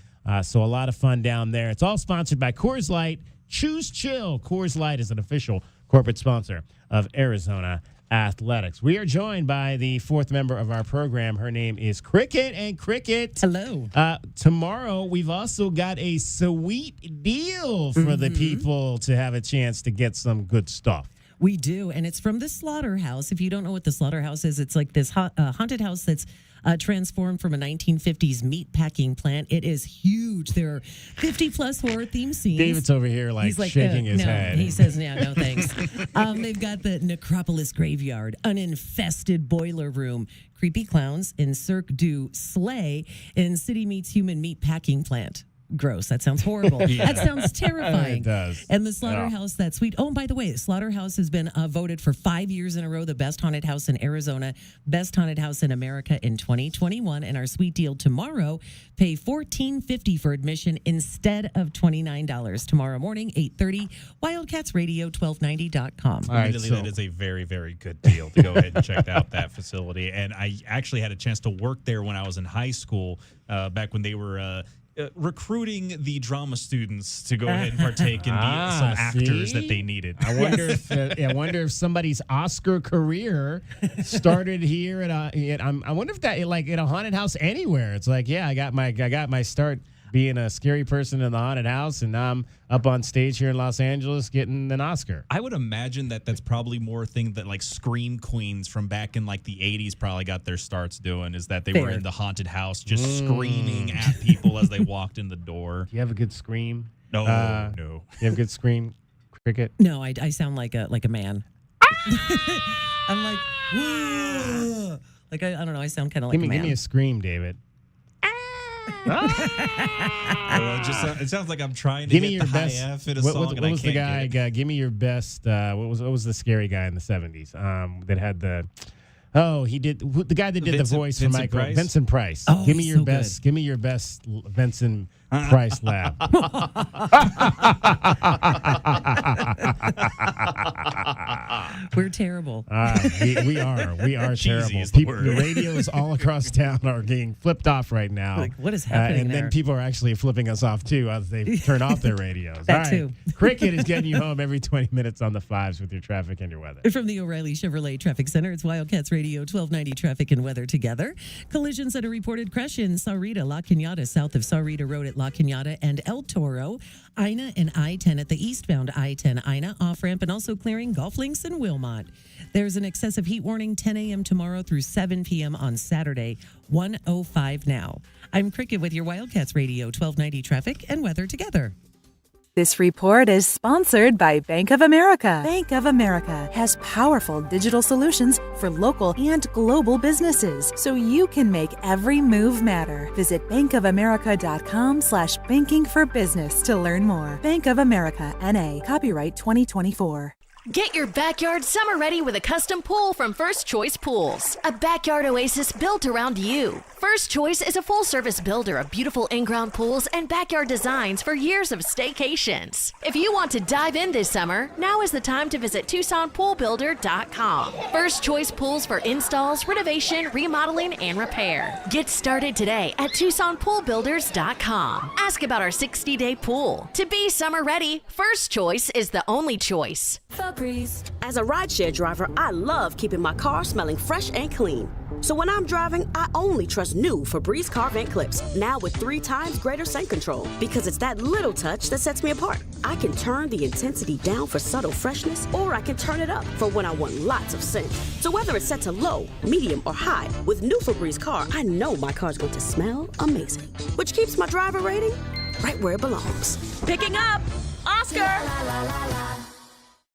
So a lot of fun down there. It's all sponsored by Coors Light. Choose Chill. Coors Light is an official corporate sponsor of Arizona Athletics. We are joined by the 4th member of our program. Her name is Cricket. And Cricket, hello. Tomorrow, we've also got a sweet deal for the people to have a chance to get some good stuff. We do, and it's from the Slaughterhouse. If you don't know what the Slaughterhouse is, it's like this haunted house that's transformed from a 1950s meat packing plant. It is huge. There are 50-plus horror-themed scenes. David's over here, He's shaking his head. He says, yeah, no thanks. They've got the Necropolis Graveyard, an infested boiler room, creepy clowns in Cirque du Soleil, and City Meets Human Meat Packing Plant. Gross. That sounds horrible. Yeah. That sounds terrifying. It does. And the Slaughterhouse, that's sweet. Oh, and by the way, the Slaughterhouse has been voted for 5 years in a row the best haunted house in Arizona, best haunted house in America in 2021. And our sweet deal tomorrow, pay $14.50 for admission instead of $29 tomorrow morning, 8:30. WildcatsRadio1290.com. Admittedly, that is a very, very good deal to go ahead and check out that facility. And I actually had a chance to work there when I was in high school, back when they were recruiting the drama students to go ahead and partake in some actors that they needed. I wonder if somebody's Oscar career started here at I wonder if that at a haunted house anywhere. It's like, yeah, I got my start being a scary person in the haunted house, and now I'm up on stage here in Los Angeles getting an Oscar. I would imagine that's probably more a thing that scream queens from back in the 80s probably got their starts doing, is that they were in the haunted house just screaming at people as they walked in the door. Do you have a good scream? No. You have a good scream, Cricket? No, I sound like a man. I'm like, whoa. I don't know, I sound kind of like a man. Give me a scream, David. It sounds like I'm trying to give me hit your the best, high F in a what song, was and I can't the guy? get it. Give me your best. What was the scary guy in the 70s? That had the. He did the guy that did the voice for Michael Price? Vincent Price. Oh, give me he's your so best. good. Give me your best Vincent Price lab. We're terrible. We are Cheesy terrible. is the word. The radios all across town are getting flipped off right now. What is happening and there? then people are actually flipping us off too as they turn off their radios. That all right. too. Cricket is getting you home every 20 minutes on the fives with your traffic and your weather. From the O'Reilly Chevrolet Traffic Center, it's Wildcats Radio 1290 Traffic and Weather together. Collisions that are reported crash in Saurita, La Cañada, south of Saurita Road at La Cañada and El Toro, Ina and I-10 at the eastbound I-10 Ina off-ramp, and also clearing Golf Links in Wilmot. There's an excessive heat warning 10 a.m. tomorrow through 7 p.m. on Saturday, 1:05 now. I'm Cricket with your Wildcats Radio 1290 Traffic and Weather together. This report is sponsored by Bank of America. Bank of America has powerful digital solutions for local and global businesses, so you can make every move matter. Visit bankofamerica.com/banking for business to learn more. Bank of America, N.A., copyright 2024. Get your backyard summer ready with a custom pool from First Choice Pools. A backyard oasis built around you. First Choice is a full-service builder of beautiful in-ground pools and backyard designs for years of staycations. If you want to dive in this summer, now is the time to visit TucsonPoolBuilder.com. First Choice Pools for installs, renovation, remodeling, and repair. Get started today at TucsonPoolBuilders.com. Ask about our 60-day pool. To be summer ready, First Choice is the only choice. As a rideshare driver, I love keeping my car smelling fresh and clean. So when I'm driving, I only trust new Febreze car vent clips, now with 3 times greater scent control, because it's that little touch that sets me apart. I can turn the intensity down for subtle freshness, or I can turn it up for when I want lots of scent. So whether it's set to low, medium, or high, with new Febreze car, I know my car's going to smell amazing, which keeps my driver rating right where it belongs. Picking up, Oscar!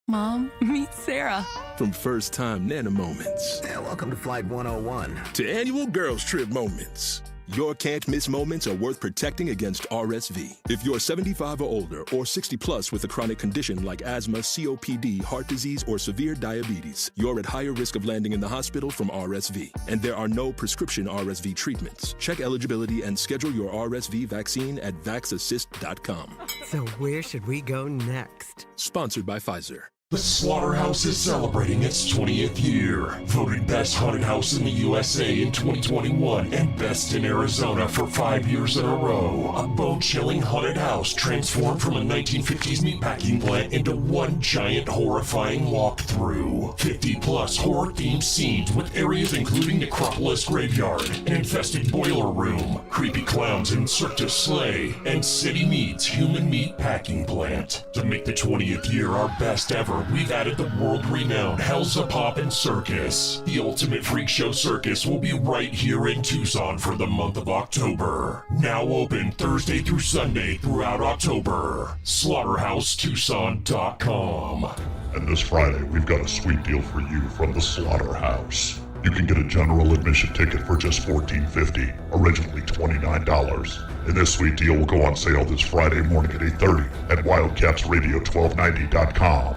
Mom, meet Sarah. From first-time Nana moments. Yeah, welcome to Flight 101. To annual girls trip moments. Your can't-miss moments are worth protecting against RSV. If you're 75 or older or 60-plus with a chronic condition like asthma, COPD, heart disease, or severe diabetes, you're at higher risk of landing in the hospital from RSV. And there are no prescription RSV treatments. Check eligibility and schedule your RSV vaccine at vaxassist.com. So where should we go next? Sponsored by Pfizer. The Slaughterhouse is celebrating its 20th year. Voted Best Haunted House in the USA in 2021 and Best in Arizona for 5 years in a row. A bone-chilling haunted house transformed from a 1950s meatpacking plant into one giant horrifying walkthrough. 50-plus horror-themed scenes with areas including Necropolis Graveyard, an infested boiler room, creepy clowns in Cirque du Soleil, and City Meets Human Meat Packing Plant. To make the 20th year our best ever, year, we've added the world-renowned Hell's a Poppin' Circus. The ultimate freak show circus will be right here in Tucson for the month of October. Now open Thursday through Sunday throughout October. SlaughterhouseTucson.com. And this Friday, we've got a sweet deal for you from the Slaughterhouse. You can get a general admission ticket for just $14.50, originally $29. And this sweet deal will go on sale this Friday morning at 8:30 at WildcatsRadio1290.com.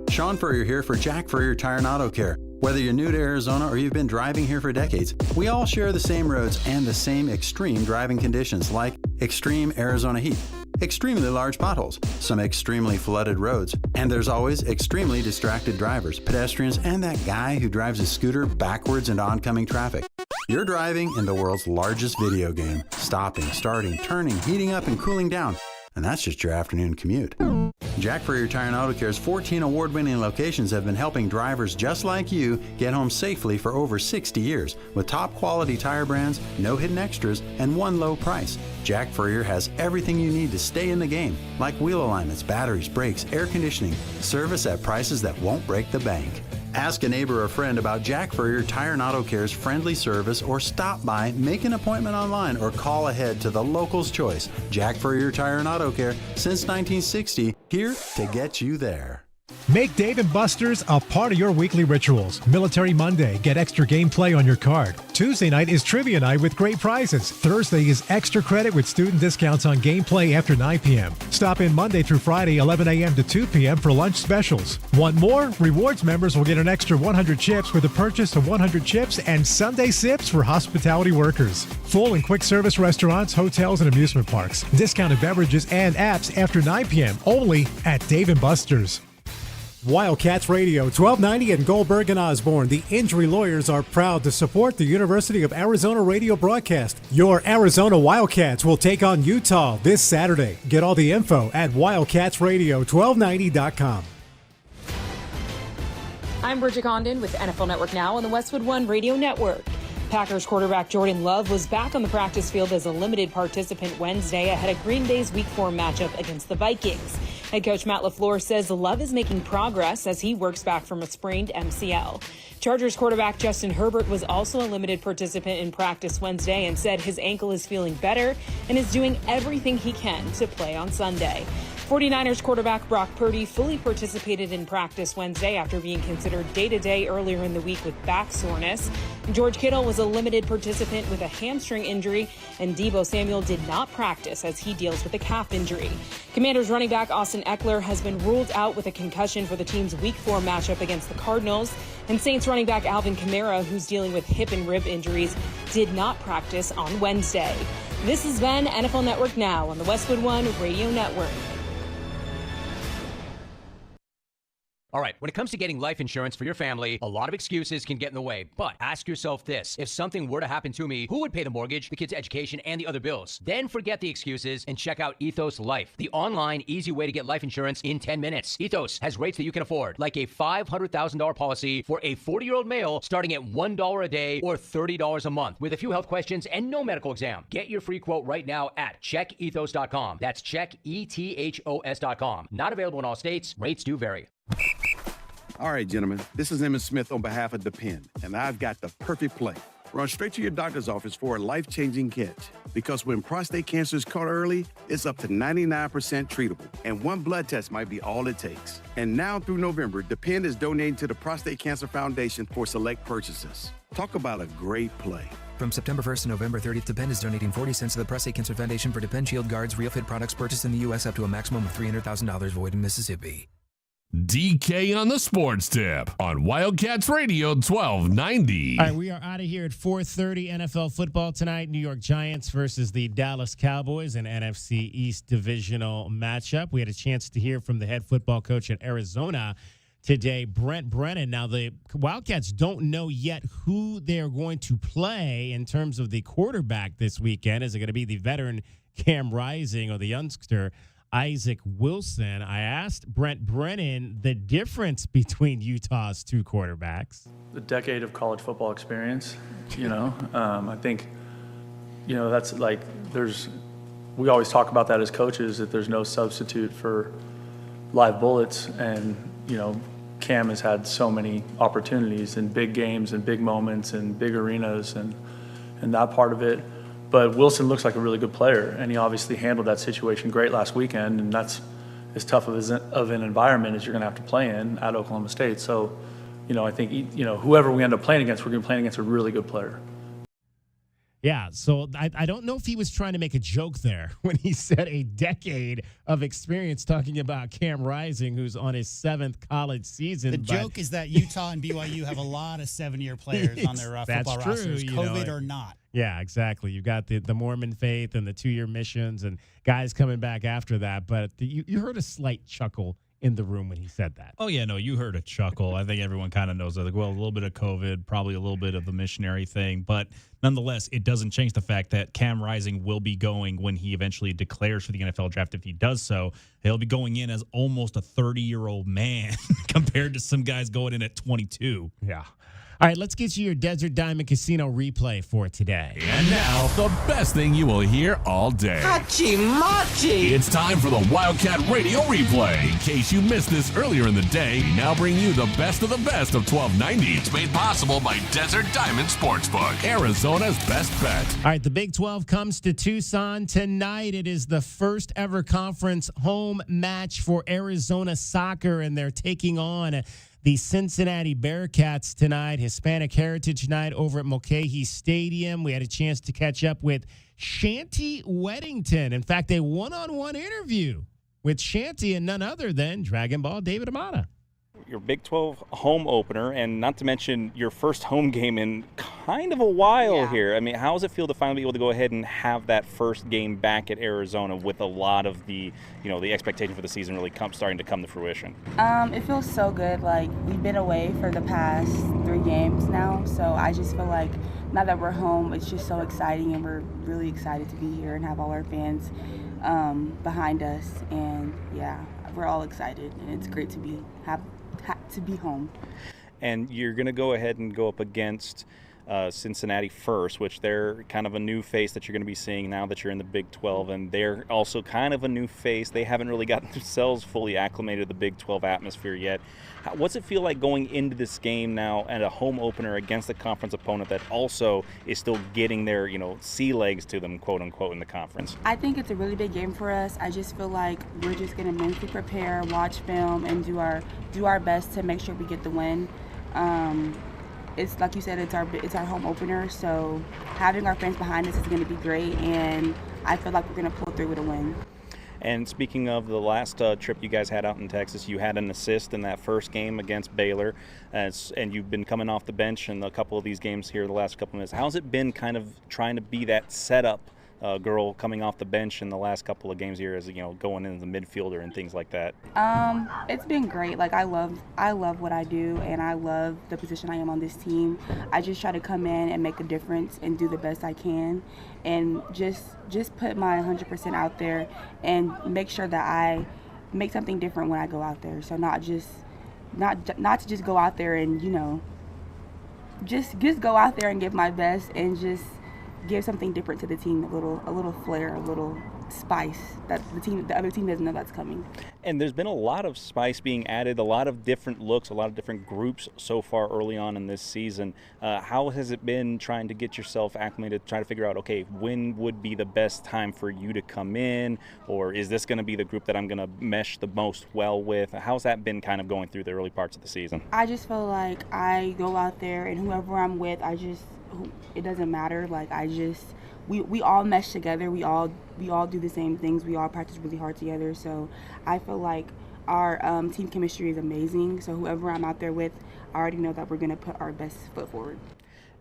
Sean Furrier here for Jack Furrier Tire and Auto Care. Whether you're new to Arizona or you've been driving here for decades, we all share the same roads and the same extreme driving conditions like extreme Arizona heat, extremely large potholes, some extremely flooded roads, and there's always extremely distracted drivers, pedestrians, and that guy who drives his scooter backwards into oncoming traffic. You're driving in the world's largest video game, stopping, starting, turning, heating up, and cooling down. And that's just your afternoon commute. Jack Furrier Tire and Auto Care's 14 award-winning locations have been helping drivers just like you get home safely for over 60 years. With top-quality tire brands, no hidden extras, and one low price. Jack Furrier has everything you need to stay in the game, like wheel alignments, batteries, brakes, air conditioning, service at prices that won't break the bank. Ask a neighbor or friend about Jack Furrier Tire and Auto Care's friendly service, or stop by, make an appointment online, or call ahead to the local's choice. Jack Furrier Tire and Auto Care, since 1960, here to get you there. Make Dave & Buster's a part of your weekly rituals. Military Monday, get extra gameplay on your card. Tuesday night is Trivia Night with great prizes. Thursday is extra credit with student discounts on gameplay after 9 p.m. Stop in Monday through Friday, 11 a.m. to 2 p.m. for lunch specials. Want more? Rewards members will get an extra 100 chips with the purchase of 100 chips and Sunday sips for hospitality workers. Full and quick service restaurants, hotels, and amusement parks. Discounted beverages and apps after 9 p.m. only at Dave & Buster's. Wildcats Radio 1290 and Goldberg and Osborne. The injury lawyers are proud to support the University of Arizona radio broadcast. Your Arizona Wildcats will take on Utah this Saturday. Get all the info at wildcatsradio1290.com. I'm Bridget Condon with NFL Network Now on the Westwood One Radio Network. Packers quarterback Jordan Love was back on the practice field as a limited participant Wednesday ahead of Green Bay's Week 4 matchup against the Vikings. Head coach Matt LaFleur says Love is making progress as he works back from a sprained MCL. Chargers quarterback Justin Herbert was also a limited participant in practice Wednesday and said his ankle is feeling better and is doing everything he can to play on Sunday. 49ers quarterback Brock Purdy fully participated in practice Wednesday after being considered day-to-day earlier in the week with back soreness. George Kittle was a limited participant with a hamstring injury, and Deebo Samuel did not practice as he deals with a calf injury. Commanders running back Austin Eckler has been ruled out with a concussion for the team's Week 4 matchup against the Cardinals, and Saints running back Alvin Kamara, who's dealing with hip and rib injuries, did not practice on Wednesday. This has been NFL Network Now on the Westwood One Radio Network. All right, when it comes to getting life insurance for your family, a lot of excuses can get in the way. But ask yourself this. If something were to happen to me, who would pay the mortgage, the kids' education, and the other bills? Then forget the excuses and check out Ethos Life, the online, easy way to get life insurance in 10 minutes. Ethos has rates that you can afford, like a $500,000 policy for a 40-year-old male starting at $1 a day or $30 a month with a few health questions and no medical exam. Get your free quote right now at checkethos.com. That's checkethos.com. Not available in all states. Rates do vary. All right, gentlemen, this is Emmett Smith on behalf of Depend, and I've got the perfect play. Run straight to your doctor's office for a life-changing catch. Because when prostate cancer is caught early, it's up to 99% treatable, and one blood test might be all it takes. And now through November, Depend is donating to the Prostate Cancer Foundation for select purchases. Talk about a great play. From September 1st to November 30th, Depend is donating 40 cents to the Prostate Cancer Foundation for Depend Shield Guards Real Fit products purchased in the U.S. up to a maximum of $300,000 void in Mississippi. DK on the Sports Tip on Wildcats Radio 1290. All right, we are out of here at 4:30 NFL football tonight. New York Giants versus the Dallas Cowboys, an NFC East divisional matchup. We had a chance to hear from the head football coach at Arizona today, Brent Brennan. Now, the Wildcats don't know yet who they're going to play in terms of the quarterback this weekend. Is it going to be the veteran Cam Rising or the youngster Isaac Wilson? I asked Brent Brennan the difference between Utah's two quarterbacks. The decade of college football experience, I think, that's like we always talk about that as coaches, that there's no substitute for live bullets. And, Cam has had so many opportunities in big games and big moments and big arenas and that part of it. But Wilson looks like a really good player, and he obviously handled that situation great last weekend, and that's as tough of an environment as you're going to have to play in at Oklahoma State. So, I think, whoever we end up playing against, we're going to be playing against a really good player. Yeah, so I don't know if he was trying to make a joke there when he said a decade of experience talking about Cam Rising, who's on his 7th college season. The joke is that Utah and BYU have a lot of 7-year players on their football rosters, COVID or not. Yeah, exactly. You've got the Mormon faith and the 2-year missions and guys coming back after that. But you heard a slight chuckle in the room when he said that. Oh, yeah, no, you heard a chuckle. I think everyone kind of knows that. Like, well, a little bit of COVID, probably a little bit of the missionary thing. But nonetheless, it doesn't change the fact that Cam Rising will be going when he eventually declares for the NFL draft. If he does so, he'll be going in as almost a 30-year-old man compared to some guys going in at 22. Yeah. All right, let's get you your Desert Diamond Casino replay for today. And now, the best thing you will hear all day. Hachi-machi! It's time for the Wildcat Radio Replay. In case you missed this earlier in the day, we now bring you the best of 1290. It's made possible by Desert Diamond Sportsbook, Arizona's best bet. All right, the Big 12 comes to Tucson tonight. It is the first ever conference home match for Arizona soccer, and they're taking on the Cincinnati Bearcats tonight, Hispanic Heritage Night over at Mulcahy Stadium. We had a chance to catch up with Shanty Weddington. In fact, a one-on-one interview with Shanty and none other than Dragon Ball David Amata. Your Big 12 home opener, and not to mention your first home game in kind of a while here. I mean, how does it feel to finally be able to go ahead and have that first game back at Arizona with a lot of the, the expectation for the season really starting to come to fruition? It feels so good. Like, we've been away for the past 3 games now, so I just feel like now that we're home, it's just so exciting, and we're really excited to be here and have all our fans behind us. And yeah, we're all excited, and it's great to be home. And you're going to go ahead and go up against Cincinnati first, which they're kind of a new face that you're going to be seeing now that you're in the Big 12, and they're also kind of a new face. They haven't really gotten themselves fully acclimated to the Big 12 atmosphere yet. What's it feel like going into this game now at a home opener against a conference opponent that also is still getting their, sea legs to them, quote unquote, in the conference? I think it's a really big game for us. I just feel like we're just going to mentally prepare, watch film, and do our best to make sure we get the win. It's like you said, it's our home opener, so having our fans behind us is going to be great, and I feel like we're going to pull through with a win. And speaking of the last trip you guys had out in Texas, you had an assist in that first game against Baylor, and you've been coming off the bench in a couple of these games here the last couple of minutes. How's it been kind of trying to be that setup girl coming off the bench in the last couple of games here as, going into the midfielder and things like that? It's been great. Like, I love what I do, and I love the position I am on this team. I just try to come in and make a difference and do the best I can, and just put my 100% out there and make sure that I make something different when I go out there. So not to just go out there and just go out there and give my best and just give something different to the team, a little flair, a little spice that the other team doesn't know that's coming. And there's been a lot of spice being added, a lot of different looks, a lot of different groups so far early on in this season. How has it been trying to get yourself acclimated, trying to figure out, okay, when would be the best time for you to come in, or is this going to be the group that I'm going to mesh the most well with? How's that been kind of going through the early parts of the season? I just feel like I go out there and whoever I'm with, it doesn't matter. Like, we all mesh together. We all do the same things. We all practice really hard together. So I feel like our team chemistry is amazing. So whoever I'm out there with, I already know that we're going to put our best foot forward.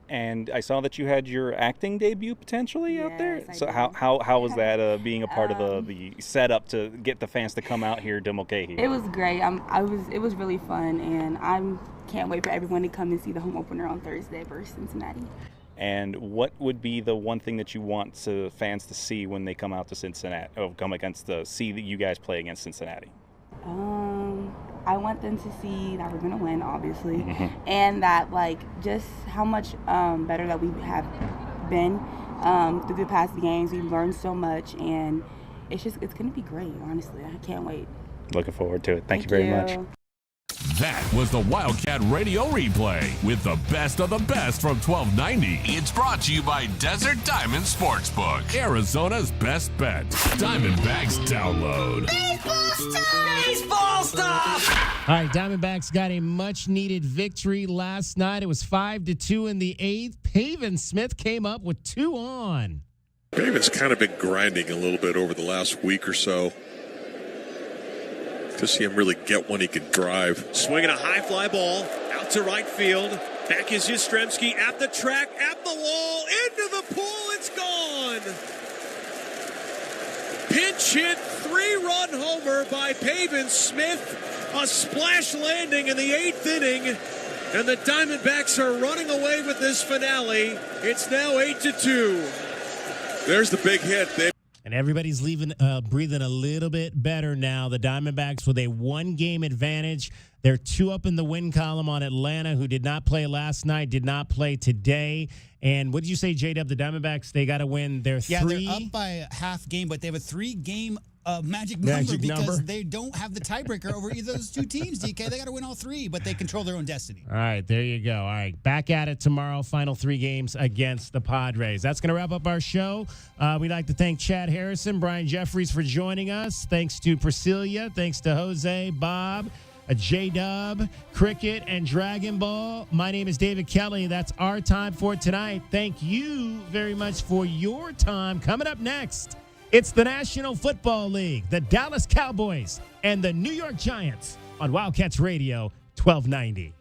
And I saw that you had your acting debut potentially out there. So how was that being a part of the setup to get the fans to come out here to Mulcahy? It was great. It was really fun, and I can't wait for everyone to come and see the home opener on Thursday versus Cincinnati. And what would be the one thing that you want fans to see when they come out to Cincinnati, or see that you guys play against Cincinnati? I want them to see that we're going to win, obviously, and that, like, just how much better that we have been through the past games. We've learned so much, and it's going to be great, honestly. I can't wait. Looking forward to it. Thank you very much. That was the Wildcat Radio Replay with the best of the best from 1290. It's brought to you by Desert Diamond Sportsbook, Arizona's best bet. Diamondbacks download. Baseball stuff! Baseball stuff! All right, Diamondbacks got a much-needed victory last night. It was 5-2 in the 8th. Pavin Smith came up with 2 on. Pavin's kind of been grinding a little bit over the last week or so. To see him really get one he can drive. Swinging a high fly ball out to right field. Back is Yastrzemski at the track, at the wall, into the pool. It's gone. Pinch hit, 3-run homer by Pavin Smith. A splash landing in the 8th inning. And the Diamondbacks are running away with this finale. It's now 8-2. There's the big hit. And everybody's breathing a little bit better now. The Diamondbacks with a 1-game advantage. They're 2 up in the win column on Atlanta, who did not play last night, did not play today. And what did you say, J-Dub? The Diamondbacks, they got to win their 3. Yeah, they're up by a half game, but they have a 3-game magic number because they don't have the tiebreaker over either of those 2 teams, DK. They got to win all 3, but they control their own destiny. All right, there you go. All right, back at it tomorrow. Final 3 games against the Padres. That's going to wrap up our show. We'd like to thank Chad Harrison, Brian Jeffries for joining us. Thanks to Priscilla. Thanks to Jose, Bob, J-Dub, Cricket, and Dragon Ball. My name is David Kelly. That's our time for tonight. Thank you very much for your time. Coming up next, it's the National Football League, the Dallas Cowboys, and the New York Giants on Wildcats Radio 1290.